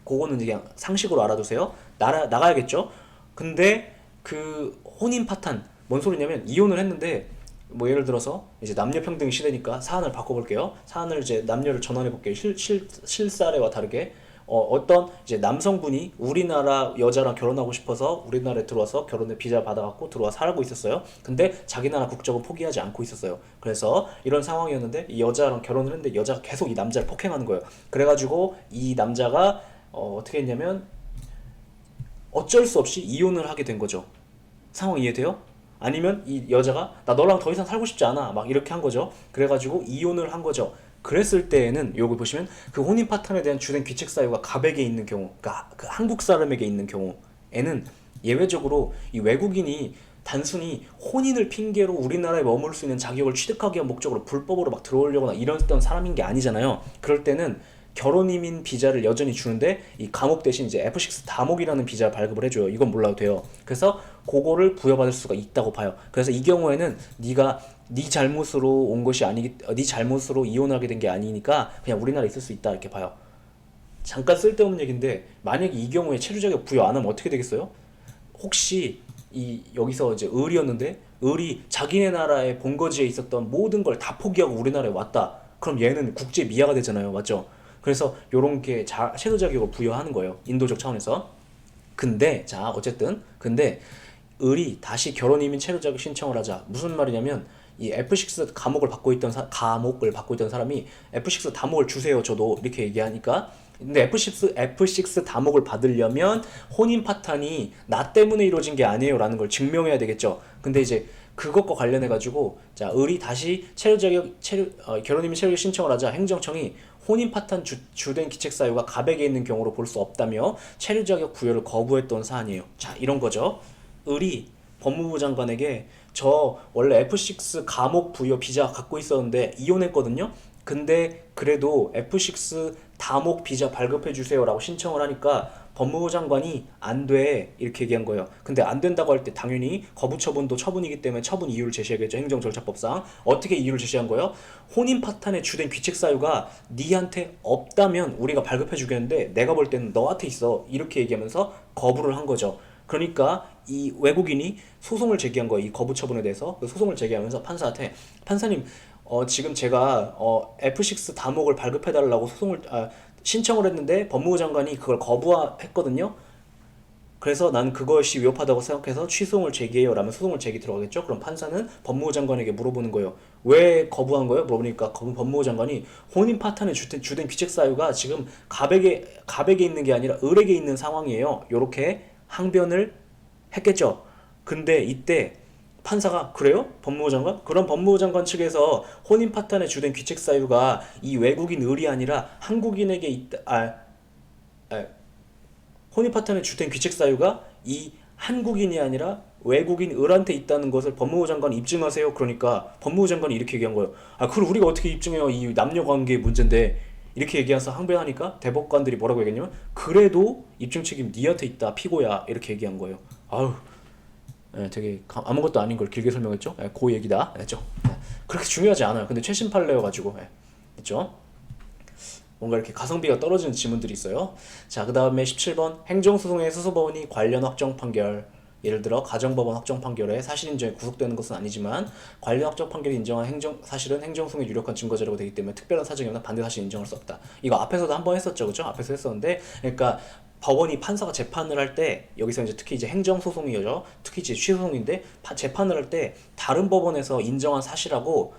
그거는 이제 그냥 상식으로 알아두세요. 나가야겠죠. 근데 그 혼인 파탄 뭔 소리냐면 이혼을 했는데 뭐 예를 들어서 이제 남녀평등 시대니까 사안을 바꿔볼게요. 사안을 이제 남녀를 전환해 볼게요. 실사례와 다르게 어떤 이제 남성분이 우리나라 여자랑 결혼하고 싶어서 우리나라에 들어와서 결혼의 비자 받아갖고 들어와 살고 있었어요. 근데 자기 나라 국적은 포기하지 않고 있었어요. 그래서 이런 상황이었는데 이 여자랑 결혼을 했는데 여자가 계속 이 남자를 폭행하는 거예요. 그래가지고 이 남자가 어떻게 했냐면 어쩔 수 없이 이혼을 하게 된 거죠. 상황 이해돼요? 아니면 이 여자가 나 너랑 더 이상 살고 싶지 않아 막 이렇게 한 거죠. 그래가지고 이혼을 한 거죠. 그랬을 때에는 여기 보시면 그 혼인 파탄에 대한 주된 귀책 사유가 갑에게 있는 경우, 그러니까 그 한국 사람에게 있는 경우에는 예외적으로 이 외국인이 단순히 혼인을 핑계로 우리나라에 머물 수 있는 자격을 취득하기 위한 목적으로 불법으로 막 들어오려거나 이랬던 사람인 게 아니잖아요. 그럴 때는 결혼 이민 비자를 여전히 주는데 이 감옥 대신 이제 F6 다목이라는 비자 발급을 해줘요. 이건 몰라도 돼요. 그래서 그거를 부여받을 수가 있다고 봐요. 그래서 이 경우에는 네가 네 잘못으로 온 것이 아니기, 네 잘못으로 이혼하게 된 게 아니니까 그냥 우리나라에 있을 수 있다 이렇게 봐요. 잠깐 쓸데없는 얘기인데 만약에 이 경우에 체류 자격 부여 안 하면 어떻게 되겠어요? 혹시 이 여기서 이제 을이었는데 을이 자기네 나라의 본거지에 있었던 모든 걸 다 포기하고 우리나라에 왔다. 그럼 얘는 국제 미아가 되잖아요. 맞죠? 그래서 요런 게 체류 자격을 부여하는 거예요. 인도적 차원에서. 근데 근데 을이 다시 결혼 이민 체류 자격 신청을 하자. 무슨 말이냐면 이 F6 감옥을 받고 있던 사람이 F6 다목을 주세요. 저도 이렇게 얘기하니까 근데 F6 다목을 받으려면 혼인 파탄이 나 때문에 이루어진 게 아니에요 라는 걸 증명해야 되겠죠. 근데 이제 그것과 관련해 가지고 자 을이 다시 결혼 이민 체류 신청을 하자 행정청이 혼인 파탄 주된 기책 사유가 갑에게 있는 경우로 볼 수 없다며 체류 자격 부여를 거부했던 사안이에요. 자 이런 거죠. 을이 법무부 장관에게 저 원래 F6 감옥 부여 비자 갖고 있었는데 이혼했거든요. 근데 그래도 F6 다목 비자 발급해 주세요라고 신청을 하니까 법무부 장관이 안 돼 이렇게 얘기한 거예요. 근데 안 된다고 할 때 당연히 거부 처분도 처분이기 때문에 처분 이유를 제시하겠죠. 행정절차법상. 어떻게 이유를 제시한 거예요? 혼인 파탄의 주된 귀책 사유가 니한테 없다면 우리가 발급해 주겠는데 내가 볼 때는 너한테 있어 이렇게 얘기하면서 거부를 한 거죠. 그러니까 이 외국인이 소송을 제기한 거예요. 이 거부 처분에 대해서 그 소송을 제기하면서 판사한테 판사님 지금 제가 F6 다목을 발급해달라고 신청을 했는데 법무부 장관이 그걸 거부했거든요. 그래서 난 그것이 위협하다고 생각해서 취소를 제기해요 라면 소송을 제기 들어가겠죠. 그럼 판사는 법무부 장관에게 물어보는 거예요. 왜 거부한 거예요? 물어보니까 법무부 장관이 혼인 파탄의 주된 귀책 사유가 지금 가백에 있는 게 아니라 을에게 있는 상황이에요. 요렇게 항변을 했겠죠. 근데 이때 판사가 그래요? 법무부 장관? 그럼 법무부 장관 측에서 혼인 파탄의 주된 귀책 사유가 이 외국인 을이 아니라 한국인에게 있다. 혼인 파탄의 주된 귀책 사유가 이 한국인이 아니라 외국인 을한테 있다는 것을 법무부 장관이 입증하세요. 그러니까 법무부 장관이 이렇게 얘기한 거예요. 그걸 우리가 어떻게 입증해요? 이 남녀 관계 문제인데. 이렇게 얘기해서 항변하니까 대법관들이 뭐라고 얘기했냐면 그래도 입증 책임 니한테 있다 피고야 이렇게 얘기한 거예요. 아우 되게 아무것도 아닌 걸 길게 설명했죠. 그 얘기다 했죠. 그렇게 중요하지 않아요. 근데 최신 판례여가지고 했죠. 뭔가 이렇게 가성비가 떨어지는 지문들이 있어요. 자, 그 다음에 17번 행정소송의 수소법원이 관련 확정 판결. 예를 들어 가정법원 확정 판결에 사실인정에 구속되는 것은 아니지만 관련 확정 판결이 인정한 사실은 행정소송의 유력한 증거 자료가 되기 때문에 특별한 사정이 없는 반대 사실 인정할 수 없다. 이거 앞에서도 한번 했었죠, 그죠? 앞에서 했었는데, 그러니까 법원이 판사가 재판을 할 때 여기서 이제 특히 이제 행정소송이죠. 특히 이제 취소송인데 재판을 할 때 다른 법원에서 인정한 사실하고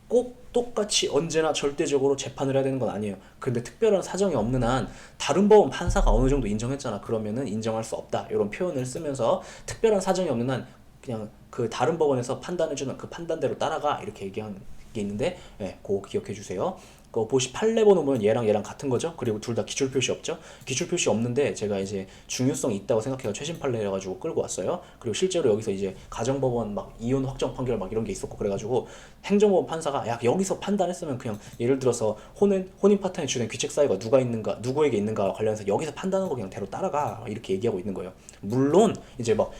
꼭 똑같이 언제나 절대적으로 재판을 해야 되는 건 아니에요. 근데 특별한 사정이 없는 한 다른 법원 판사가 어느 정도 인정했잖아. 그러면은 인정할 수 없다. 이런 표현을 쓰면서 특별한 사정이 없는 한 그냥 그 다른 법원에서 판단해주는 그 판단대로 따라가 이렇게 얘기한 게 있는데 그거 기억해 주세요. 그 보시 판례번호 보면 얘랑 같은 거죠. 그리고 둘 다 기출 표시 없죠. 기출 표시 없는데 제가 이제 중요성이 있다고 생각해서 최신 판례라 가지고 끌고 왔어요. 그리고 실제로 여기서 이제 가정법원 막 이혼 확정 판결 막 이런 게 있었고 그래가지고 행정법원 판사가 야 여기서 판단했으면 그냥 예를 들어서 혼인 파탄에 주된 귀책 사유가 누구에게 있는가 관련해서 여기서 판단한 거 그냥 대로 따라가 이렇게 얘기하고 있는 거예요. 물론 이제 막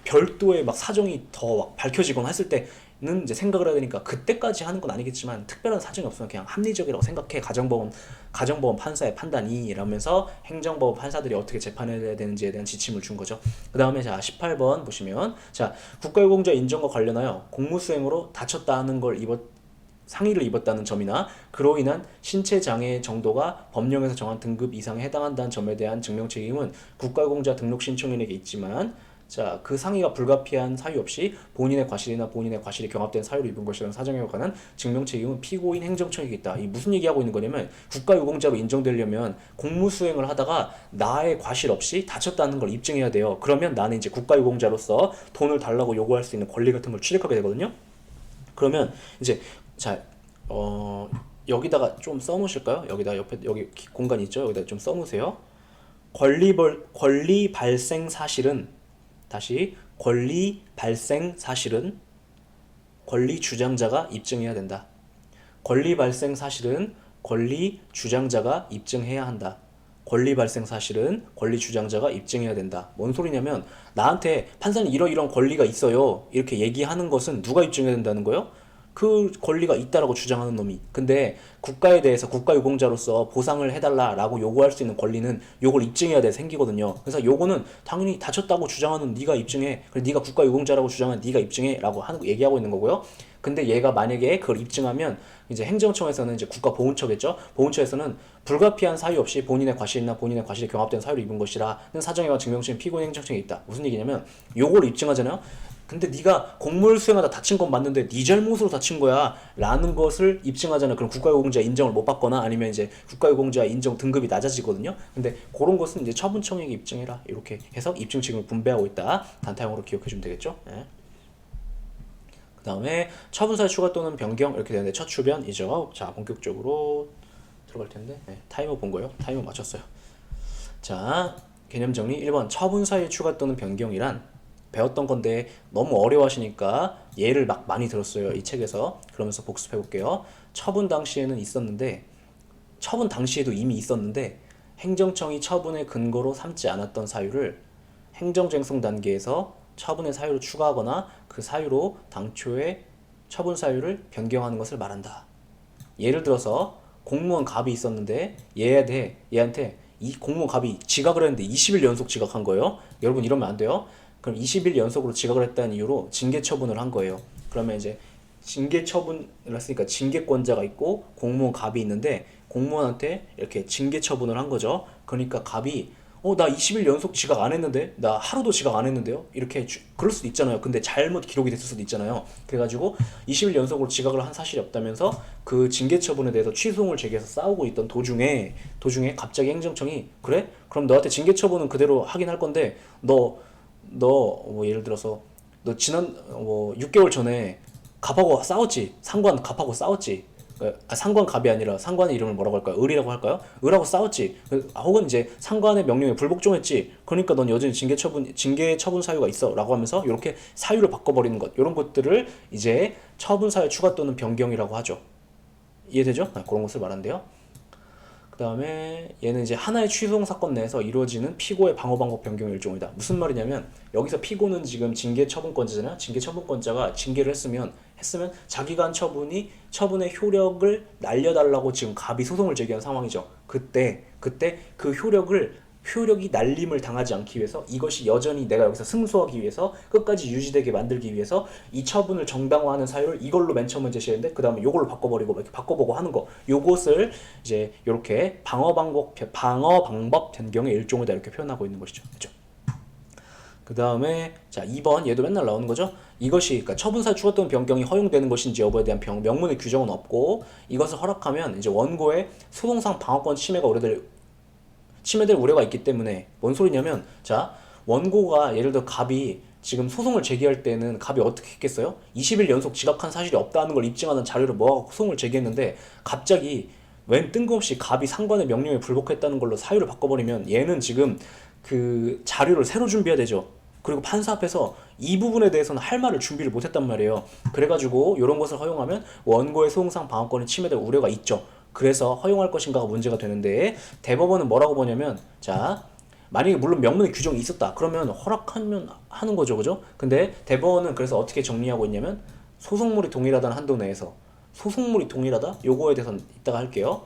별도의 막 사정이 더 막 밝혀지거나 했을 때는 이제 생각을 해야 되니까 그때까지 하는 건 아니겠지만 특별한 사정이 없으면 그냥 합리적이라고 생각해. 가정법원 판사의 판단이 이러면서 행정법원 판사들이 어떻게 재판해야 되는지에 대한 지침을 준 거죠. 그 다음에 자 18번 보시면 자 국가유공자 인정과 관련하여 공무수행으로 다쳤다 하는 걸 상의를 입었다는 점이나 그로 인한 신체 장애 정도가 법령에서 정한 등급 이상에 해당한다는 점에 대한 증명 책임은 국가유공자 등록 신청인에게 있지만 자, 그 상의가 불가피한 사유 없이 본인의 과실이나 본인의 과실이 경합된 사유를 입은 것이라는 사정에 관한 증명 책임은 피고인 행정청에게 있다. 이 무슨 얘기하고 있는 거냐면 국가유공자로 인정되려면 공무 수행을 하다가 나의 과실 없이 다쳤다는 걸 입증해야 돼요. 그러면 나는 이제 국가유공자로서 돈을 달라고 요구할 수 있는 권리 같은 걸 취득하게 되거든요. 그러면 이제 자, 여기다가 좀 써놓으실까요? 여기 공간 있죠? 여기다 좀 써놓으세요. 권리 발생 사실은 다시 권리 발생 사실은 권리 주장자가 입증해야 된다. 권리 발생 사실은 권리 주장자가 입증해야 한다. 권리 발생 사실은 권리 주장자가 입증해야 된다. 뭔 소리냐면 나한테 판사는 이런 권리가 있어요. 이렇게 얘기하는 것은 누가 입증해야 된다는 거예요? 그 권리가 있다라고 주장하는 놈이. 근데 국가에 대해서 국가유공자로서 보상을 해달라라고 요구할 수 있는 권리는 요걸 입증해야 돼 생기거든요. 그래서 요거는 당연히 다쳤다고 주장하는 네가 입증해. 그래 네가 국가유공자라고 주장하는 네가 입증해라고 얘기하고 있는 거고요. 근데 얘가 만약에 그걸 입증하면 이제 행정청에서는 이제 국가보훈처겠죠. 보훈처에서는 불가피한 사유 없이 본인의 과실이나 본인의 과실이 경합된 사유를 입은 것이라는 사정에 관한 증명책임 피고인 행정청에 있다. 무슨 얘기냐면 요걸 입증하잖아요. 근데 네가 공무를 수행하다 다친 건 맞는데 네 잘못으로 다친 거야 라는 것을 입증하잖아. 그럼 국가유공자 인정을 못 받거나 아니면 이제 국가유공자 인정 등급이 낮아지거든요. 근데 그런 것은 이제 처분청에게 입증해라 이렇게 해서 입증 책임을 분배하고 있다. 단타형으로 기억해주면 되겠죠. 그 다음에 처분사의 추가 또는 변경 이렇게 되는데 첫 추변이죠. 자 본격적으로 들어갈 텐데 타이머 본 거예요. 타이머 맞췄어요. 자 개념 정리 1번 처분사의 추가 또는 변경이란 배웠던 건데 너무 어려워하시니까 예를 막 많이 들었어요. 이 책에서. 그러면서 복습해 볼게요. 처분 당시에도 이미 있었는데 행정청이 처분의 근거로 삼지 않았던 사유를 행정쟁송 단계에서 처분의 사유로 추가하거나 그 사유로 당초의 처분 사유를 변경하는 것을 말한다. 예를 들어서 공무원 갑이 있었는데 얘한테 이 공무원 갑이 지각을 했는데 20일 연속 지각한 거예요. 여러분 이러면 안 돼요. 그럼 20일 연속으로 지각을 했다는 이유로 징계 처분을 한 거예요. 그러면 이제 징계 처분을 했으니까 징계권자가 있고 공무원 갑이 있는데 공무원한테 이렇게 징계 처분을 한 거죠. 그러니까 갑이 나 20일 연속 지각 안 했는데 나 하루도 지각 안 했는데요. 이렇게 그럴 수도 있잖아요. 근데 잘못 기록이 됐을 수도 있잖아요. 그래가지고 20일 연속으로 지각을 한 사실이 없다면서 그 징계 처분에 대해서 취소를 제기해서 싸우고 있던 도중에 갑자기 행정청이 그래? 그럼 너한테 징계 처분은 그대로 하긴 할 건데 너 예를 들어서 너 지난 6개월 전에 갑하고 싸웠지. 상관 갑하고 싸웠지. 상관 갑이 아니라 상관의 이름을 뭐라고 할까요? 을이라고 할까요? 을하고 싸웠지. 혹은 이제 상관의 명령에 불복종했지. 그러니까 넌 여전히 징계 처분 사유가 있어라고 하면서 이렇게 사유를 바꿔버리는 것, 이런 것들을 이제 처분 사유 추가 또는 변경이라고 하죠. 이해되죠? 그런 것을 말한대요. 그 다음에 얘는 이제 하나의 취소송 사건 내에서 이루어지는 피고의 방어 방법 변경의 일종이다. 무슨 말이냐면 여기서 피고는 지금 징계 처분권자잖아요. 징계 처분권자가 징계를 했으면 자기가 한 처분의 효력을 날려달라고 지금 갑이 소송을 제기한 상황이죠. 그때 그 효력이 날림을 당하지 않기 위해서, 이것이 여전히 내가 여기서 승소하기 위해서, 끝까지 유지되게 만들기 위해서 이 처분을 정당화하는 사유를 이걸로 맨 처음에 제시했는데 그 다음에 요걸로 바꿔버리고 이렇게 바꿔보고 하는 거, 요것을 이제 이렇게 방어 방법 변경의 일종이다 이렇게 표현하고 있는 것이죠. 그렇죠? 그 다음에 자 2번, 얘도 맨날 나오는 거죠. 이것이 그러니까 처분사유 추가 또는 변경이 허용되는 것인지 여부에 대한 명문의 규정은 없고, 이것을 허락하면 이제 원고의 소송상 방어권 침해될 우려가 있기 때문에, 뭔 소리냐면, 자 원고가 예를 들어 갑이 지금 소송을 제기할 때는 갑이 어떻게 했겠어요? 20일 연속 지각한 사실이 없다는 걸 입증하는 자료를 모아서 소송을 제기했는데 갑자기 웬 뜬금없이 갑이 상관의 명령에 불복했다는 걸로 사유를 바꿔버리면 얘는 지금 그 자료를 새로 준비해야 되죠. 그리고 판사 앞에서 이 부분에 대해서는 할 말을 준비를 못했단 말이에요. 그래가지고 이런 것을 허용하면 원고의 소송상 방어권이 침해될 우려가 있죠. 그래서 허용할 것인가가 문제가 되는데, 대법원은 뭐라고 보냐면, 자 만약에 물론 명문의 규정이 있었다 그러면 허락하면 하는 거죠. 그죠? 근데 대법원은 그래서 어떻게 정리하고 있냐면, 소송물이 동일하다는 한도 내에서, 소송물이 동일하다? 요거에 대해서는 이따가 할게요.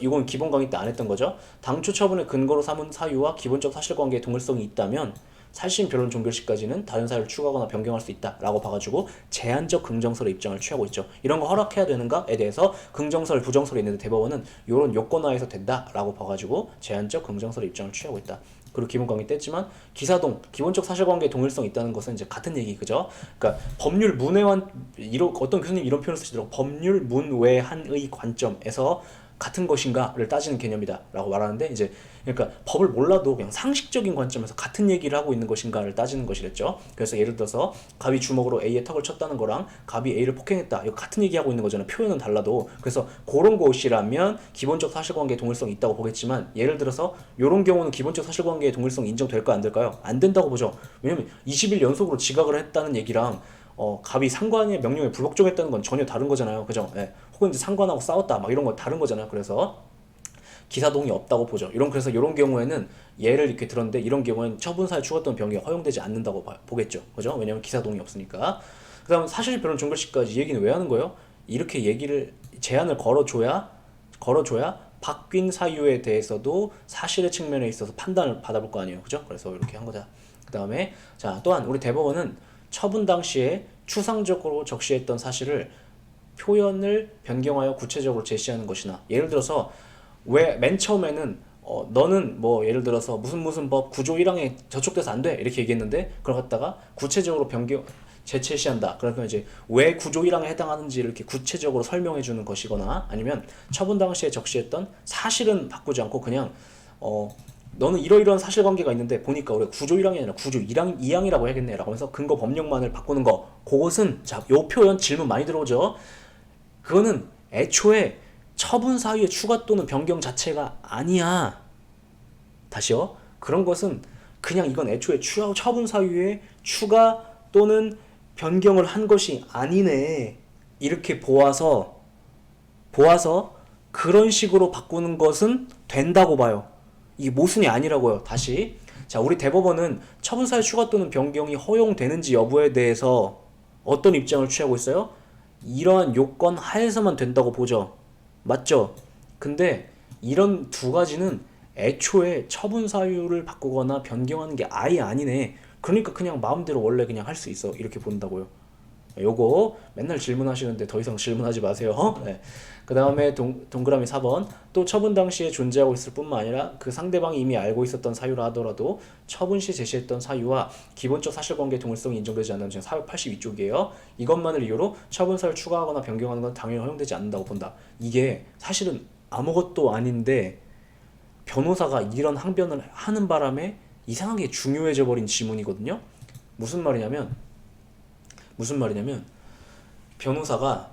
이건 기본 강의 때 안 했던 거죠. 당초 처분을 근거로 삼은 사유와 기본적 사실관계의 동일성이 있다면 살심 변론 종결시까지는 다른 사유를 추가하거나 변경할 수 있다라고 봐가지고 제한적 긍정설의 입장을 취하고 있죠. 이런 거 허락해야 되는가에 대해서 긍정설, 부정설이 있는데 대법원은 이런 요건화해서 된다라고 봐가지고 제한적 긍정설의 입장을 취하고 있다. 그리고 기본 강의 때 했지만 기사동, 기본적 사실관계의 동일성이 있다는 것은 이제 같은 얘기, 그죠? 그러니까 법률 문외한, 어떤 교수님 이런 표현을 쓰시더라고. 법률 문외한의 관점에서 같은 것인가를 따지는 개념이다 라고 말하는데, 이제 그러니까 법을 몰라도 그냥 상식적인 관점에서 같은 얘기를 하고 있는 것인가를 따지는 것이랬죠. 그래서 예를 들어서 갑이 주먹으로 A의 턱을 쳤다는 거랑 갑이 A를 폭행했다, 이거 같은 얘기 하고 있는 거잖아요. 표현은 달라도. 그래서 그런 것이라면 기본적 사실관계의 동일성이 있다고 보겠지만, 예를 들어서 이런 경우는 기본적 사실관계의 동일성이 인정될까 안 될까요? 안 된다고 보죠. 왜냐면 20일 연속으로 지각을 했다는 얘기랑 갑이 상관의 명령에 불복종했다는 건 전혀 다른 거잖아요. 그죠? 예. 혹은 이제 상관하고 싸웠다 막 이런 건 다른 거잖아요. 그래서 기사동이 없다고 보죠. 그래서 이런 경우에는 예를 이렇게 들었는데, 이런 경우에는 처분사유 추가 또는 변경이 허용되지 않는다고 보겠죠. 그죠? 왜냐면 기사동이 없으니까. 그 다음 사실 변론 종결시까지 얘기는 왜 하는 거예요? 이렇게 제한을 걸어줘야 바뀐 사유에 대해서도 사실의 측면에 있어서 판단을 받아볼 거 아니에요. 그죠? 그래서 이렇게 한 거다. 그 다음에 자 또한 우리 대법원은 처분 당시에 추상적으로 적시했던 사실을 표현을 변경하여 구체적으로 제시하는 것이나, 예를 들어서 왜 맨 처음에는 너는 뭐 예를 들어서 무슨 법 구조 1항에 저촉돼서 안 돼 이렇게 얘기했는데, 그걸 갖다가 구체적으로 재체시한다. 그러면 이제 왜 구조 1항에 해당하는지를 이렇게 구체적으로 설명해 주는 것이거나, 아니면 처분 당시에 적시했던 사실은 바꾸지 않고 그냥 너는 이러이러한 사실관계가 있는데 보니까 우리가 구조 1항이 아니라 구조 2항이라고 해야겠네 라고 해서 근거 법령만을 바꾸는 거, 그것은 자, 요 표현 질문 많이 들어오죠. 그거는 애초에 처분 사유의 추가 또는 변경 자체가 아니야. 다시요. 그런 것은 그냥 이건 애초에 처분 사유의 추가 또는 변경을 한 것이 아니네. 이렇게 보아서 그런 식으로 바꾸는 것은 된다고 봐요. 이게 모순이 아니라고요. 다시. 자, 우리 대법원은 처분사유 추가 또는 변경이 허용되는지 여부에 대해서 어떤 입장을 취하고 있어요? 이러한 요건 하에서만 된다고 보죠. 맞죠? 근데 이런 두 가지는 애초에 처분 사유를 바꾸거나 변경하는 게 아예 아니네. 그러니까 그냥 마음대로 원래 그냥 할 수 있어. 이렇게 본다고요. 요거 맨날 질문하시는데 더 이상 질문하지 마세요. 네. 그 다음에 동그라미 4번. 또 처분 당시에 존재하고 있을 뿐만 아니라 그 상대방이 이미 알고 있었던 사유라 하더라도 처분 시 제시했던 사유와 기본적 사실관계 동일성이 인정되지 않는 지금 482쪽이에요. 이것만을 이유로 처분 사유를 추가하거나 변경하는 건 당연히 허용되지 않는다고 본다. 이게 사실은 아무것도 아닌데 변호사가 이런 항변을 하는 바람에 이상하게 중요해져 버린 지문이거든요. 무슨 말이냐면 변호사가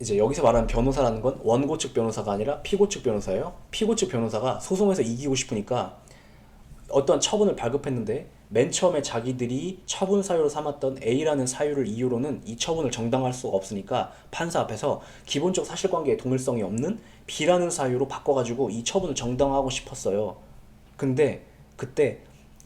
이제 여기서 말하는 변호사라는 건 원고 측 변호사가 아니라 피고 측 변호사예요. 피고 측 변호사가 소송에서 이기고 싶으니까 어떤 처분을 발급했는데 맨 처음에 자기들이 처분 사유로 삼았던 A라는 사유를 이유로는 이 처분을 정당화할 수가 없으니까 판사 앞에서 기본적 사실관계에 동일성이 없는 B라는 사유로 바꿔가지고 이 처분을 정당화하고 싶었어요. 근데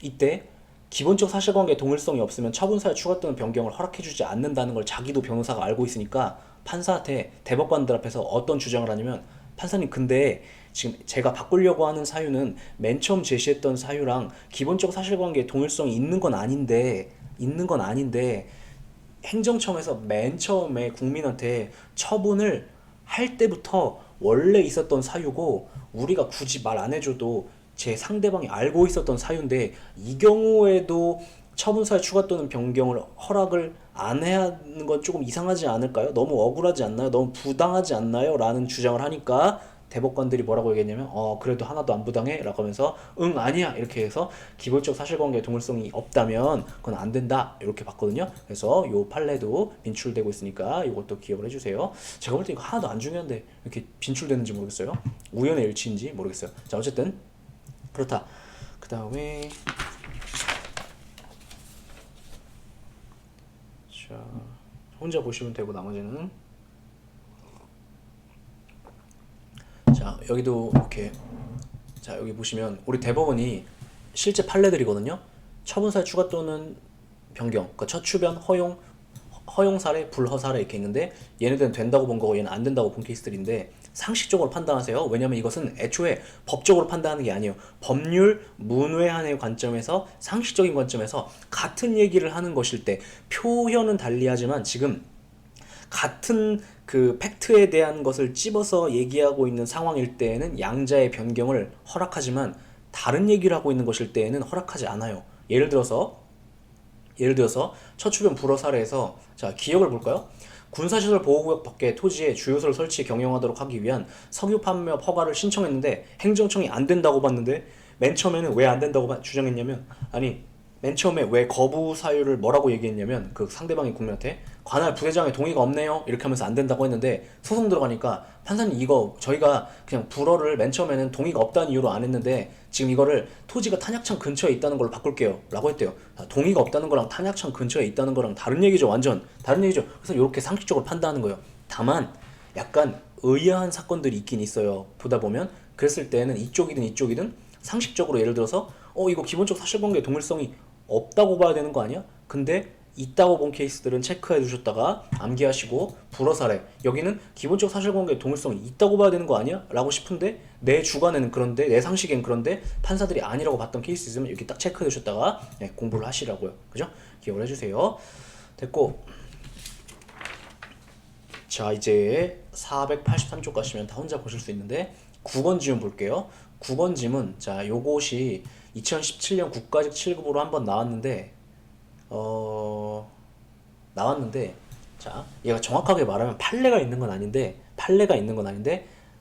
이때 기본적 사실관계에 동일성이 없으면 처분사유 추가 또는 변경을 허락해주지 않는다는 걸 자기도 변호사가 알고 있으니까 판사한테 대법관들 앞에서 어떤 주장을 하냐면, 판사님 근데 지금 제가 바꾸려고 하는 사유는 맨 처음 제시했던 사유랑 기본적 사실관계에 동일성이 있는 건 아닌데 행정청에서 맨 처음에 국민한테 처분을 할 때부터 원래 있었던 사유고 우리가 굳이 말 안 해줘도 제 상대방이 알고 있었던 사유인데 이 경우에도 처분사유 추가 또는 변경을 허락을 안 해야 하는 건 조금 이상하지 않을까요? 너무 억울하지 않나요? 너무 부당하지 않나요? 라는 주장을 하니까 대법관들이 뭐라고 얘기했냐면 그래도 하나도 안 부당해 라고 하면서 응 아니야 이렇게 해서 기본적 사실관계의 동일성이 없다면 그건 안 된다 이렇게 봤거든요. 그래서 요 판례도 빈출되고 있으니까 이것도 기억을 해주세요. 제가 볼 때 이거 하나도 안 중요한데 이렇게 빈출되는지 모르겠어요. 우연의 일치인지 모르겠어요. 자 어쨌든 그렇다. 그 다음에 자 혼자 보시면 되고 나머지는 자 여기도 이렇게 자 여기 보시면 우리 대법원이 실제 판례들이거든요. 처분사유 추가 또는 변경, 그러니까 처추변, 허용 사례, 불허 사례 이렇게 있는데 얘네들은 된다고 본 거고 얘는 안 된다고 본 케이스들인데 상식적으로 판단하세요. 왜냐면 이것은 애초에 법적으로 판단하는 게 아니에요. 법률 문외한의 관점에서 상식적인 관점에서 같은 얘기를 하는 것일 때 표현은 달리하지만 지금 같은 그 팩트에 대한 것을 찝어서 얘기하고 있는 상황일 때에는 양자의 변경을 허락하지만 다른 얘기를 하고 있는 것일 때에는 허락하지 않아요. 예를 들어서 처추변 불허 사례에서 자 기억을 볼까요? 군사시설 보호구역 밖에 토지에 주유소를 설치 경영하도록 하기 위한 석유 판매업 허가를 신청했는데 행정청이 안 된다고 봤는데 맨 처음에는 왜 안 된다고 주장했냐면 아니 맨 처음에 왜 거부 사유를 뭐라고 얘기했냐면 그 상대방이 국민한테 관할 부대장의 동의가 없네요 이렇게 하면서 안 된다고 했는데 소송 들어가니까 판사님 이거 저희가 그냥 불허를 맨 처음에는 동의가 없다는 이유로 안 했는데 지금 이거를 토지가 탄약창 근처에 있다는 걸로 바꿀게요 라고 했대요. 동의가 없다는 거랑 탄약창 근처에 있다는 거랑 다른 얘기죠. 완전 다른 얘기죠. 그래서 이렇게 상식적으로 판단하는 거예요. 다만 약간 의아한 사건들이 있긴 있어요. 보다 보면 그랬을 때는 이쪽이든 상식적으로 예를 들어서 이거 기본적 사실관계 동일성이 없다고 봐야 되는 거 아니야? 근데 있다고 본 케이스들은 체크해 두셨다가 암기하시고 불허 사례 여기는 기본적 사실관계 동일성이 있다고 봐야 되는 거 아니야? 라고 싶은데 내 주관에는 그런데 내 상식엔 그런데 판사들이 아니라고 봤던 케이스 있으면 이렇게 딱 체크해 두셨다가 공부를 하시라고요. 그죠? 기억을 해주세요. 됐고 자 이제 483쪽 가시면 다 혼자 보실 수 있는데 9번 지문 볼게요. 9번 지문 자 요것이 2017년 국가직 7급으로 한번 나왔는데 자 얘가 정확하게 말하면 판례가 있는 건 아닌데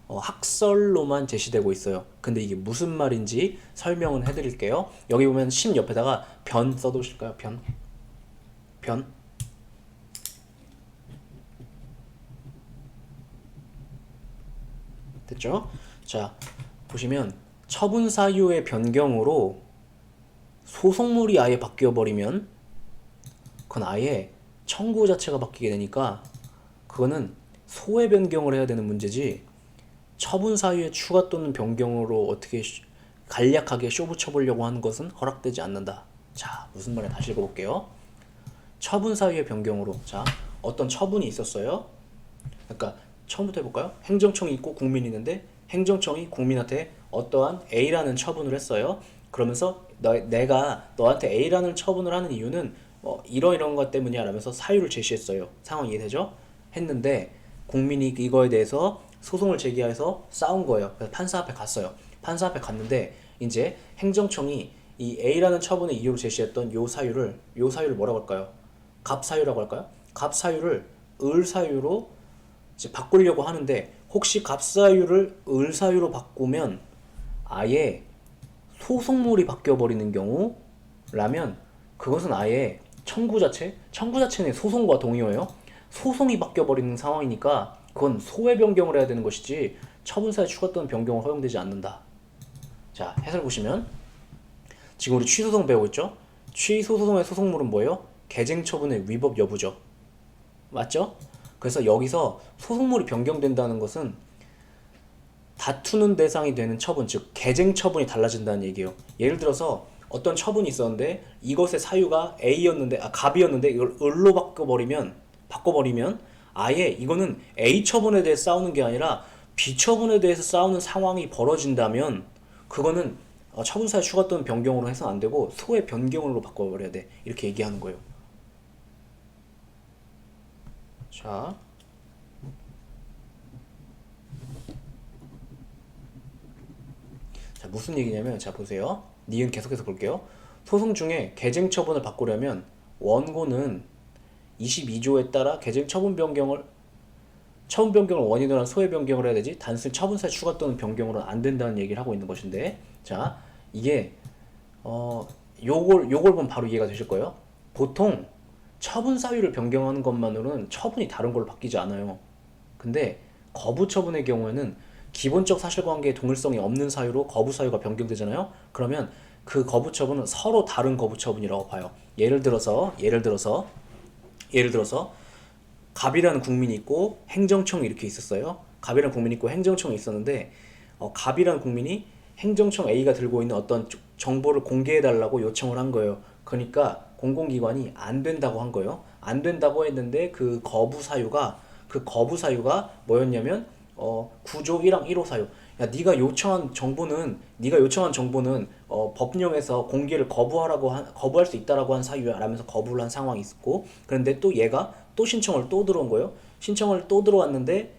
학설로만 제시되고 있어요. 근데 이게 무슨 말인지 설명은 해드릴게요. 여기 보면 심 옆에다가 변 써두실까요? 변 됐죠? 자 보시면 처분 사유의 변경으로 소송물이 아예 바뀌어버리면 그건 아예 청구 자체가 바뀌게 되니까 그거는 소의 변경을 해야 되는 문제지 처분 사유의 추가 또는 변경으로 어떻게 간략하게 쇼 붙여보려고 하는 것은 허락되지 않는다. 자, 무슨 말인지 다시 읽어볼게요. 처분 사유의 변경으로, 자, 어떤 처분이 있었어요. 그러니까 처음부터 해볼까요? 행정청이 있고 국민이 있는데 행정청이 국민한테 어떠한 A라는 처분을 했어요. 그러면서 내가 너한테 A라는 처분을 하는 이유는 이런 것 때문이야 라면서 사유를 제시했어요. 상황 이해되죠? 했는데 국민이 이거에 대해서 소송을 제기해서 싸운 거예요. 그래서 판사 앞에 갔어요. 판사 앞에 갔는데 이제 행정청이 이 A라는 처분의 이유로 제시했던 요 사유를 뭐라고 할까요? 갑사유라고 할까요? 갑사유를 을사유로 이제 바꾸려고 하는데 혹시 갑사유를 을사유로 바꾸면 아예 소송물이 바뀌어버리는 경우라면 그것은 아예 청구 자체는 소송과 동의어예요. 소송이 바뀌어버리는 상황이니까 그건 소외 변경을 해야 되는 것이지 처분사에 추가 또는 변경은 허용되지 않는다. 자, 해설 보시면 지금 우리 취소소송 배우고 있죠? 취소소송의 소송물은 뭐예요? 개정 처분의 위법 여부죠. 맞죠? 그래서 여기서 소송물이 변경된다는 것은 다투는 대상이 되는 처분, 즉 개정 처분이 달라진다는 얘기예요. 예를 들어서 어떤 처분이 있었는데 이것의 사유가 A였는데 갑이었는데 이걸 을로 바꿔버리면 아예 이거는 A 처분에 대해 싸우는 게 아니라 B 처분에 대해서 싸우는 상황이 벌어진다면 그거는 처분사의 추가 또는 변경으로 해서는 안 되고 소의 변경으로 바꿔버려야 돼. 이렇게 얘기하는 거예요. 자, 무슨 얘기냐면 자 보세요. 니은 계속해서 볼게요. 소송 중에 개정 처분을 바꾸려면 원고는 22조에 따라 개정 처분 변경을 원인으로 한 소외 변경을 해야 되지 단순히 처분사의 추가 또는 변경으로는 안 된다는 얘기를 하고 있는 것인데 자 이게 요걸 보면 바로 이해가 되실 거예요. 보통 처분 사유를 변경하는 것만으로는 처분이 다른 걸로 바뀌지 않아요. 근데 거부 처분의 경우에는 기본적 사실관계의 동일성이 없는 사유로 거부 사유가 변경되잖아요. 그러면 그 거부 처분은 서로 다른 거부 처분이라고 봐요. 예를 들어서 갑이라는 국민이 있고 행정청이 이렇게 있었어요. 갑이라는 국민이 있고 행정청이 있었는데 갑이라는 국민이 행정청 A가 들고 있는 어떤 정보를 공개해달라고 요청을 한 거예요. 그러니까 공공기관이 안 된다고 한 거예요. 안 된다고 했는데 그 거부 사유가 뭐였냐면 9조 1항 1호 사유. 야, 네가 요청한 정보는 법령에서 공개를 거부할 수 있다라고 한 사유야 라면서 거부를 한 상황이 있었고 그런데 또 얘가 또 신청을 또 들어온 거예요. 신청을 또 들어왔는데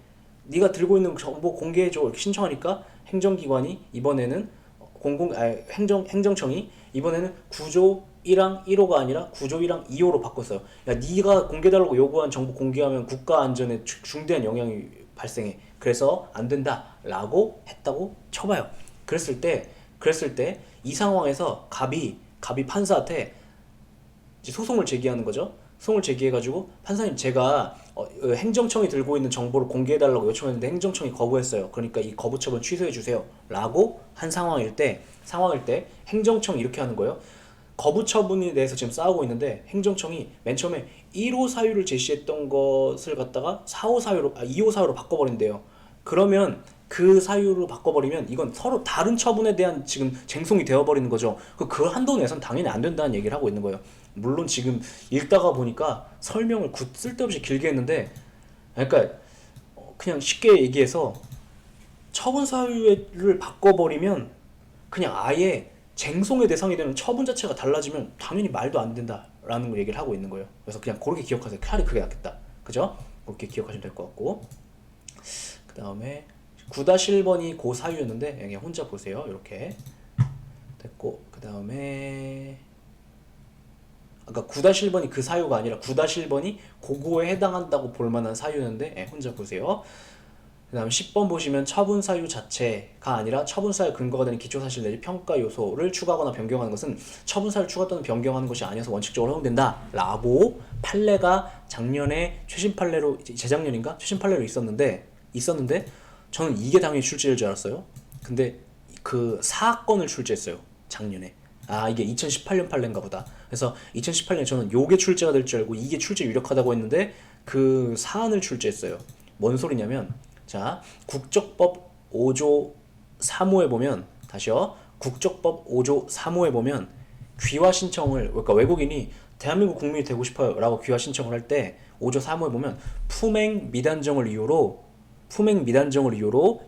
네가 들고 있는 정보 공개해줘 이렇게 신청하니까 행정기관이 이번에는 행정청이 이번에는 9조 1항 1호가 아니라 9조 1항 2호로 바꿨어요. 야, 네가 공개달라고 요구한 정보 공개하면 국가 안전에 중대한 영향이 발생해. 그래서 안 된다라고 했다고 쳐봐요. 그랬을 때 이 상황에서 갑이 판사한테 이제 소송을 제기하는 거죠. 소송을 제기해가지고 판사님 제가 행정청이 들고 있는 정보를 공개해달라고 요청했는데 행정청이 거부했어요. 그러니까 이 거부 처분 취소해주세요. 라고 한 상황일 때 행정청이 이렇게 하는 거예요. 거부 처분에 대해서 지금 싸우고 있는데 행정청이 맨 처음에 1호 사유를 제시했던 것을 갖다가 2호 사유로 바꿔버린대요. 그러면 그 사유로 바꿔버리면 이건 서로 다른 처분에 대한 지금 쟁송이 되어버리는 거죠. 그 한도 내선 당연히 안 된다는 얘기를 하고 있는 거예요. 물론 지금 읽다가 보니까 설명을 쓸데없이 길게 했는데 그러니까 그냥 쉽게 얘기해서 처분 사유를 바꿔버리면 그냥 아예 쟁송의 대상이 되는 처분 자체가 달라지면 당연히 말도 안 된다라는 걸 얘기를 하고 있는 거예요. 그래서 그냥 그렇게 기억하세요. 차라리 그게 낫겠다. 그죠? 그렇게 기억하시면 될 것 같고 그 다음에 9-1번이 그 사유였는데 그냥 혼자 보세요. 이렇게 됐고 그 다음에 아까 9-1번이 그 사유가 아니라 9-1번이 그거에 해당한다고 볼 만한 사유였는데 혼자 보세요. 그 다음 10번 보시면 처분 사유 자체가 아니라 처분 사유 근거가 되는 기초사실 내지 평가 요소를 추가하거나 변경하는 것은 처분 사유를 추가 또는 변경하는 것이 아니어서 원칙적으로 허용된다 라고 판례가 작년에 재작년인가? 최신 판례로 있었는데 저는 이게 당연히 출제될 줄 알았어요. 근데 그 사건을 출제했어요. 작년에. 이게 2018년 판례인가 보다. 그래서 2018년에 저는 요게 출제가 될 줄 알고 이게 출제 유력하다고 했는데 그 사안을 출제했어요. 뭔 소리냐면 자, 국적법 5조 3호에 보면 다시요. 국적법 5조 3호에 보면 귀화 신청을 그러니까 외국인이 대한민국 국민이 되고 싶어요라고 귀화 신청을 할 때 5조 3호에 보면 품행 미단정을 이유로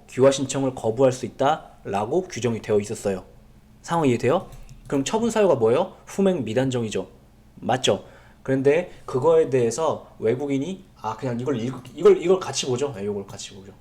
귀화 신청을 거부할 수 있다라고 규정이 되어 있었어요. 상황 이해돼요? 그럼 처분 사유가 뭐예요? 품행 미단정이죠. 맞죠? 그런데 그거에 대해서 외국인이 그냥 이걸 같이 보죠. 네, 이걸 같이 보죠.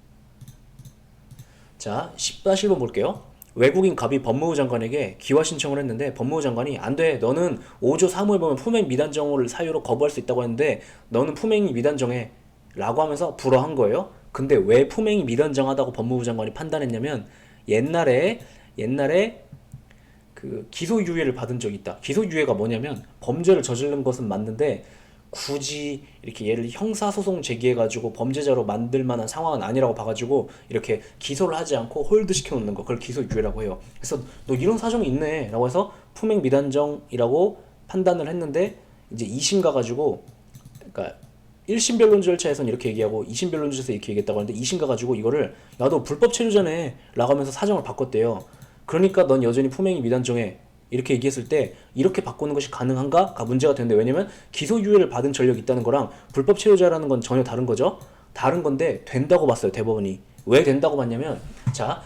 자, 10-1번 볼게요. 외국인 갑이 법무부 장관에게 귀화 신청을 했는데 법무부 장관이 안 돼. 너는 5조 3호에 보면 품행 미단정을 사유로 거부할 수 있다고 했는데 너는 품행이 미단정해 라고 하면서 불허한 거예요. 근데 왜 품행이 미단정하다고 법무부 장관이 판단했냐면 옛날에 그 기소유예를 받은 적이 있다. 기소유예가 뭐냐면 범죄를 저지른 것은 맞는데 굳이 이렇게 얘를 형사소송 제기해가지고 범죄자로 만들 만한 상황은 아니라고 봐가지고 이렇게 기소를 하지 않고 홀드 시켜놓는 거, 그걸 기소유예라고 해요. 그래서 너 이런 사정이 있네 라고 해서 품행 미단정이라고 판단을 했는데 이제 2심 가가지고, 그러니까 1심 변론 절차에서는 이렇게 얘기하고 2심 변론 절차에서 이렇게 얘기했다고 하는데 2심 가가지고 이거를 야너 불법 체류자네 라고 하면서 사정을 바꿨대요. 그러니까 넌 여전히 품행이 미단정해 이렇게 얘기했을 때 이렇게 바꾸는 것이 가능한가가 문제가 되는데, 왜냐면 기소유예를 받은 전력이 있다는 거랑 불법 체류자라는 건 전혀 다른 거죠. 다른 건데 된다고 봤어요, 대법원이. 왜 된다고 봤냐면, 자,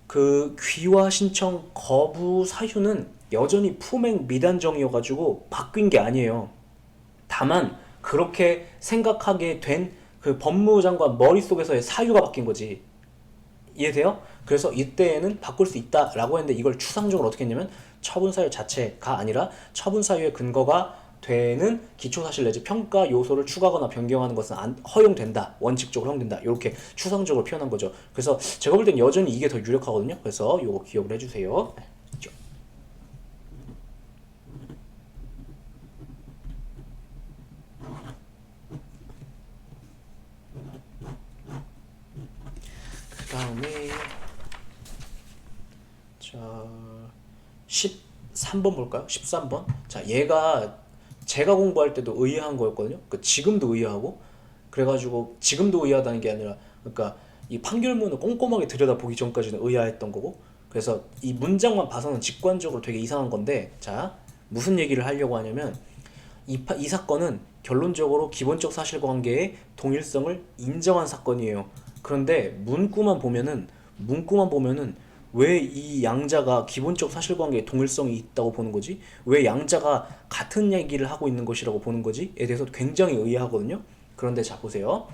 그 귀화 신청 거부 사유는 여전히 품행 미단정이어가지고 바뀐 게 아니에요. 다만 그렇게 생각하게 된 그 법무부 장관 머릿속에서의 사유가 바뀐 거지. 이해돼요? 그래서 이때에는 바꿀 수 있다라고 했는데 이걸 추상적으로 어떻게 했냐면 처분 사유 자체가 아니라 처분 사유의 근거가 되는 기초사실 내지 평가 요소를 추가하거나 변경하는 것은 허용된다, 원칙적으로 허용된다, 이렇게 추상적으로 표현한 거죠. 그래서 제가 볼 땐 여전히 이게 더 유력하거든요. 그래서 이거 기억을 해주세요. 그 다음에 자 13번 볼까요? 13번. 자, 얘가 제가 공부할 때도 의아한 거였거든요. 그 지금도 의아하고, 그래가지고 지금도 의아하다는 게 아니라, 그러니까 이 판결문을 꼼꼼하게 들여다보기 전까지는 의아했던 거고, 그래서 이 문장만 봐서는 직관적으로 되게 이상한 건데, 자, 무슨 얘기를 하려고 하냐면 이 사건은 결론적으로 기본적 사실관계의 동일성을 인정한 사건이에요. 그런데 문구만 보면은 왜 이 양자가 기본적 사실관계의 동일성이 있다고 보는 거지? 왜 양자가 같은 얘기를 하고 있는 것이라고 보는 거지?에 대해서 굉장히 의아하거든요. 그런데 자, 보세요.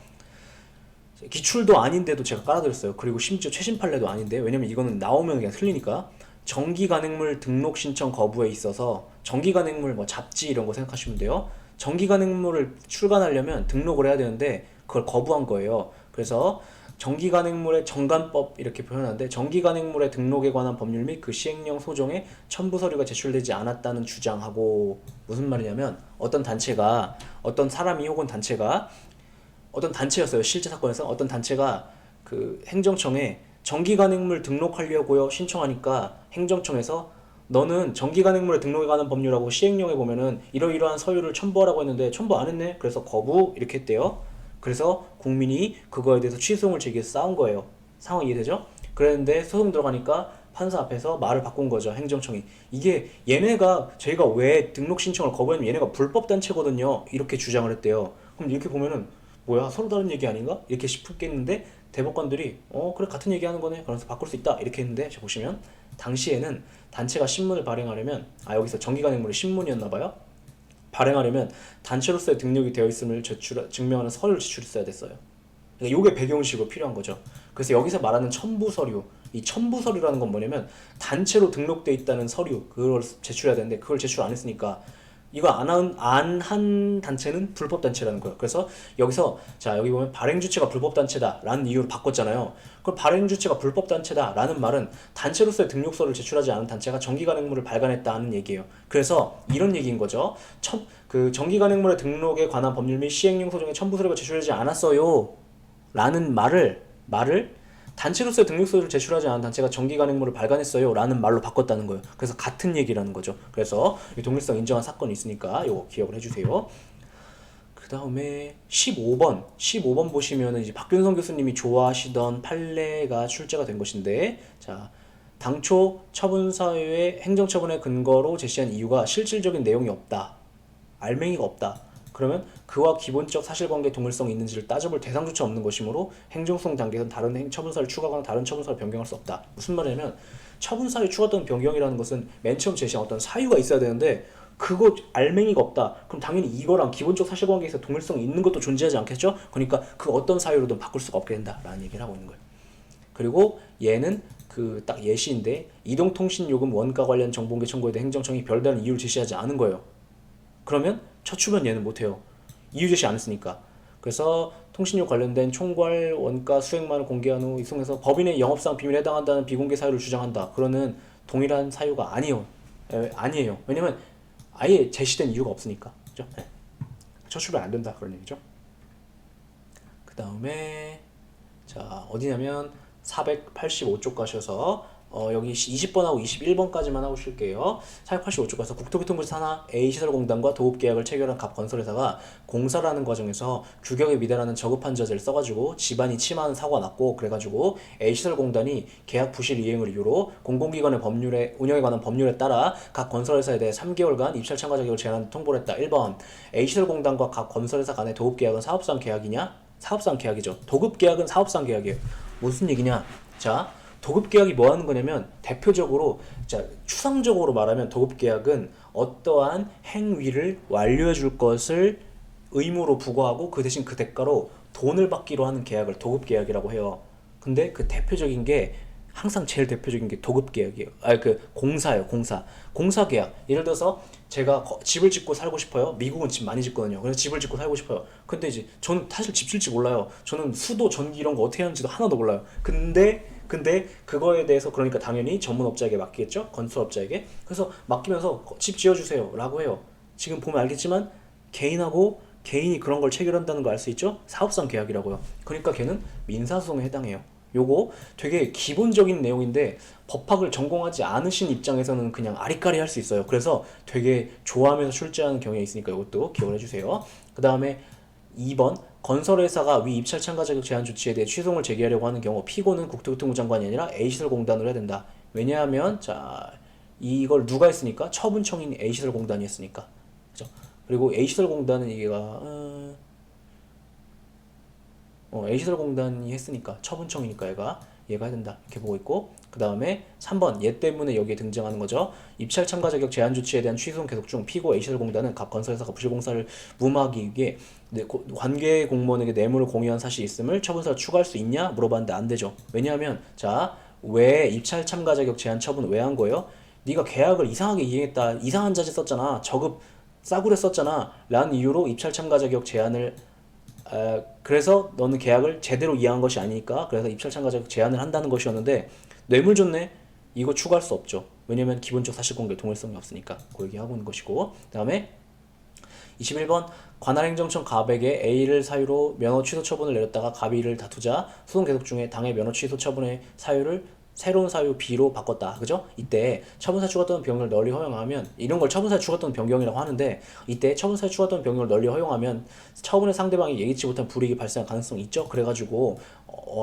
기출도 아닌데도 제가 깔아드렸어요. 그리고 심지어 최신 판례도 아닌데, 왜냐면 이거는 나오면 그냥 틀리니까. 정기간행물 등록 신청 거부에 있어서 정기간행물 뭐 잡지 이런 거 생각하시면 돼요. 정기간행물을 출간하려면 등록을 해야 되는데 그걸 거부한 거예요. 그래서 정기간행물의 정간법 이렇게 표현하는데, 정기간행물의 등록에 관한 법률 및 그 시행령 소정에 첨부 서류가 제출되지 않았다는 주장하고, 무슨 말이냐면 어떤 단체가, 어떤 사람이 혹은 단체가, 어떤 단체였어요. 실제 사건에서 어떤 단체가 그 행정청에 정기간행물 등록하려고요 신청하니까 행정청에서 너는 정기간행물에 등록에 관한 법률하고 시행령에 보면은 이러이러한 서류를 첨부하라고 했는데 첨부 안 했네. 그래서 거부 이렇게 했대요. 그래서 국민이 그거에 대해서 취소송을 제기해서 싸운 거예요. 상황 이해되죠? 그랬는데 소송 들어가니까 판사 앞에서 말을 바꾼 거죠, 행정청이. 이게 얘네가 저희가 왜 등록 신청을 거부했냐면 얘네가 불법 단체거든요, 이렇게 주장을 했대요. 그럼 이렇게 보면은 뭐야, 서로 다른 얘기 아닌가? 이렇게 싶겠는데 대법관들이 그래 같은 얘기 하는 거네, 그래서 바꿀 수 있다 이렇게 했는데, 자 보시면 당시에는 단체가 신문을 발행하려면, 여기서 정기간행물이 신문이었나 봐요. 발행하려면 단체로서의 등록이 되어 있음을 증명하는 서류를 제출했어야 됐어요. 그러니까 이게 배경식으로 필요한 거죠. 그래서 여기서 말하는 첨부 서류, 이 첨부 서류라는 건 뭐냐면 단체로 등록돼 있다는 서류, 그걸 제출해야 되는데 그걸 제출 안 했으니까 이거 안 한 단체는 불법 단체라는 거예요. 그래서 여기서 자, 여기 보면 발행 주체가 불법 단체다라는 이유로 바꿨잖아요. 그럼 발행 주체가 불법 단체다라는 말은 단체로서의 등록서를 제출하지 않은 단체가 정기간행물을 발간했다는 얘기예요. 그래서 이런 얘기인 거죠. 그 정기간행물의 등록에 관한 법률 및 시행령 소정에 첨부 서류가 제출되지 않았어요 라는 말을 단체로서의 등록서를 제출하지 않은 단체가 정기간행물을 발간했어요 라는 말로 바꿨다는 거예요. 그래서 같은 얘기라는 거죠. 그래서 동일성 인정한 사건이 있으니까 이거 기억을 해주세요. 그 다음에 15번 보시면은 이제 박균성 교수님이 좋아하시던 판례가 출제가 된 것인데, 자, 당초 처분사유의 행정처분의 근거로 제시한 이유가 실질적인 내용이 없다. 알맹이가 없다. 그러면 그와 기본적 사실관계 동일성이 있는지를 따져볼 대상조차 없는 것이므로 행정성 단계에서는 다른 처분사를 추가하거나 다른 처분사를 변경할 수 없다. 무슨 말이냐면 처분사유 추가 또는 변경이라는 것은 맨 처음 제시한 어떤 사유가 있어야 되는데 그거 알맹이가 없다. 그럼 당연히 이거랑 기본적 사실관계에서 동일성이 있는 것도 존재하지 않겠죠? 그러니까 그 어떤 사유로든 바꿀 수가 없게 된다라는 얘기를 하고 있는 거예요. 그리고 얘는 그 딱 예시인데 이동통신요금 원가 관련 정보공개 청구에 대해 행정청이 별다른 이유를 제시하지 않은 거예요. 그러면 처추면 얘는 못해요. 이유 제시 안 했으니까. 그래서 통신료 관련된 총괄 원가 수액만을 공개한 후 이송해서 법인의 영업사항 비밀에 해당한다는 비공개 사유를 주장한다. 그러는 동일한 사유가 아니에요. 아니에요. 왜냐면 아예 제시된 이유가 없으니까. 그죠? 네. 처추면 안 된다. 그런 얘기죠. 그 다음에 자 어디냐면 485쪽 가셔서 여기 20번하고 21번까지만 하고 쉴게요. 485쪽 가서 국토교통부 산하 A시설공단과 도급계약을 체결한 갑 건설회사가 공사라는 과정에서 규격에 미달하는 저급한 저지를 써가지고 집안이 침하는 사고가 났고 그래가지고 A시설공단이 계약 부실 이행을 이유로 공공기관의 법률에 운영에 관한 법률에 따라 각 건설회사에 대해 3개월간 입찰 참가 자격을 제한한 통보를 했다. 1번 A시설공단과 각 건설회사 간의 도급계약은 사업상 계약이냐? 사업상 계약이죠. 도급계약은 사업상 계약이에요. 무슨 얘기냐? 자, 도급계약이 뭐 하는 거냐면 대표적으로 자 추상적으로 말하면 도급계약은 어떠한 행위를 완료해 줄 것을 의무로 부과하고 그 대신 그 대가로 돈을 받기로 하는 계약을 도급계약이라고 해요. 근데 그 대표적인 게 항상 제일 대표적인 게 도급계약이에요. 그 공사예요. 공사계약. 예를 들어서 제가 집을 짓고 살고 싶어요. 미국은 집 많이 짓거든요. 그래서 집을 짓고 살고 싶어요. 근데 이제 저는 사실 집 질지 몰라요. 저는 수도, 전기 이런 거 어떻게 하는지도 하나도 몰라요. 근데 그거에 대해서 그러니까 당연히 전문업자에게 맡기겠죠? 건설업자에게. 그래서 맡기면서 집 지어주세요 라고 해요. 지금 보면 알겠지만 개인이 그런 걸 체결한다는 거 알 수 있죠? 사업상 계약이라고요. 그러니까 걔는 민사소송에 해당해요. 요거 되게 기본적인 내용인데 법학을 전공하지 않으신 입장에서는 그냥 아리까리 할 수 있어요. 그래서 되게 좋아하면서 출제하는 경향이 있으니까 이것도 기억을 해주세요. 그 다음에 2번 건설회사가 위 입찰 참가 자격 제한 조치에 대해 취소를 제기하려고 하는 경우 피고는 국토교통부 장관이 아니라 A시설공단으로 해야 된다. 왜냐하면 자 이걸 누가 했으니까 처분청인 A시설공단이 했으니까. 그죠? 그리고 A시설공단은 A시설공단이 했으니까 처분청이니까 얘가 해야 된다 이렇게 보고 있고 그 다음에 3번 얘 때문에 여기에 등장하는 거죠. 입찰 참가 자격 제한 조치에 대한 취소는 계속 중 피고 A시설공단은 갑 건설회사가 부실공사를 무마하기 위해 관계 공무원에게 뇌물을 공유한 사실이 있음을 처분사를 추가할 수 있냐 물어봤는데 안 되죠. 왜냐하면 자 왜 입찰 참가 자격 제한 처분 왜 한 거예요? 네가 계약을 이상하게 이행했다. 이상한 자재 썼잖아. 저급 싸구려 썼잖아. 라는 이유로 입찰 참가 자격 제한을 그래서 너는 계약을 제대로 이행한 것이 아니니까 그래서 입찰 참가 자격 제한을 한다는 것이었는데 뇌물 줬네? 이거 추가할 수 없죠. 왜냐면 기본적 사실관계 동일성이 없으니까 그 얘기하고 있는 것이고 그 다음에 21번 관할행정청 갑에게 A를 사유로 면허 취소 처분을 내렸다가 갑이 이를 다투자 소송 계속 중에 당해 면허 취소 처분의 사유를 새로운 사유 B로 바꿨다. 그죠? 이때 처분사 추가 또는 변경을 널리 허용하면 이런 걸 처분사 추가 또는 변경이라고 하는데 이때 처분사 추가 또는 변경을 널리 허용하면 처분의 상대방이 예기치 못한 불이익이 발생할 가능성이 있죠. 그래가지고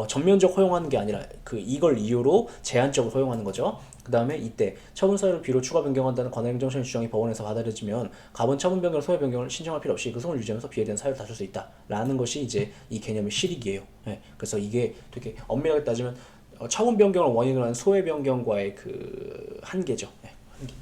전면적 허용하는 게 아니라 이걸 이유로 제한적으로 허용하는 거죠. 그 다음에 이때 처분 사유를 B로 추가 변경한다는 관할행정청의 주장이 법원에서 받아들여지면 갑은 처분 변경, 소외 변경을 신청할 필요 없이 그 소송을 유지하면서 B에 대한 사유를 다툴 수 있다라는 것이 이제 이 개념의 실익이에요. 네. 그래서 이게 되게 엄밀하게 따지면 처분 변경을 원인으로 하는 소외 변경과의 그 한계죠. 네, 한계.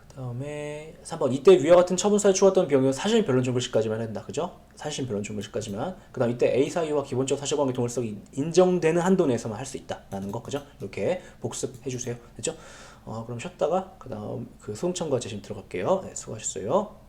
그 다음에 3번 이때 위와 같은 처분 사유 추가 또는 변경은 사실 변론 종결시까지만 한다. 그죠? 사실 변론 종결시까지만. 그 다음 이때 A 사유와 기본적 사실관계 동일성이 인정되는 한도 내에서만 할 수 있다라는 거. 그죠? 이렇게 복습해 주세요. 됐죠? 그럼 쉬었다가 그 다음 그 소송 청구와 재심 들어갈게요. 네, 수고하셨어요.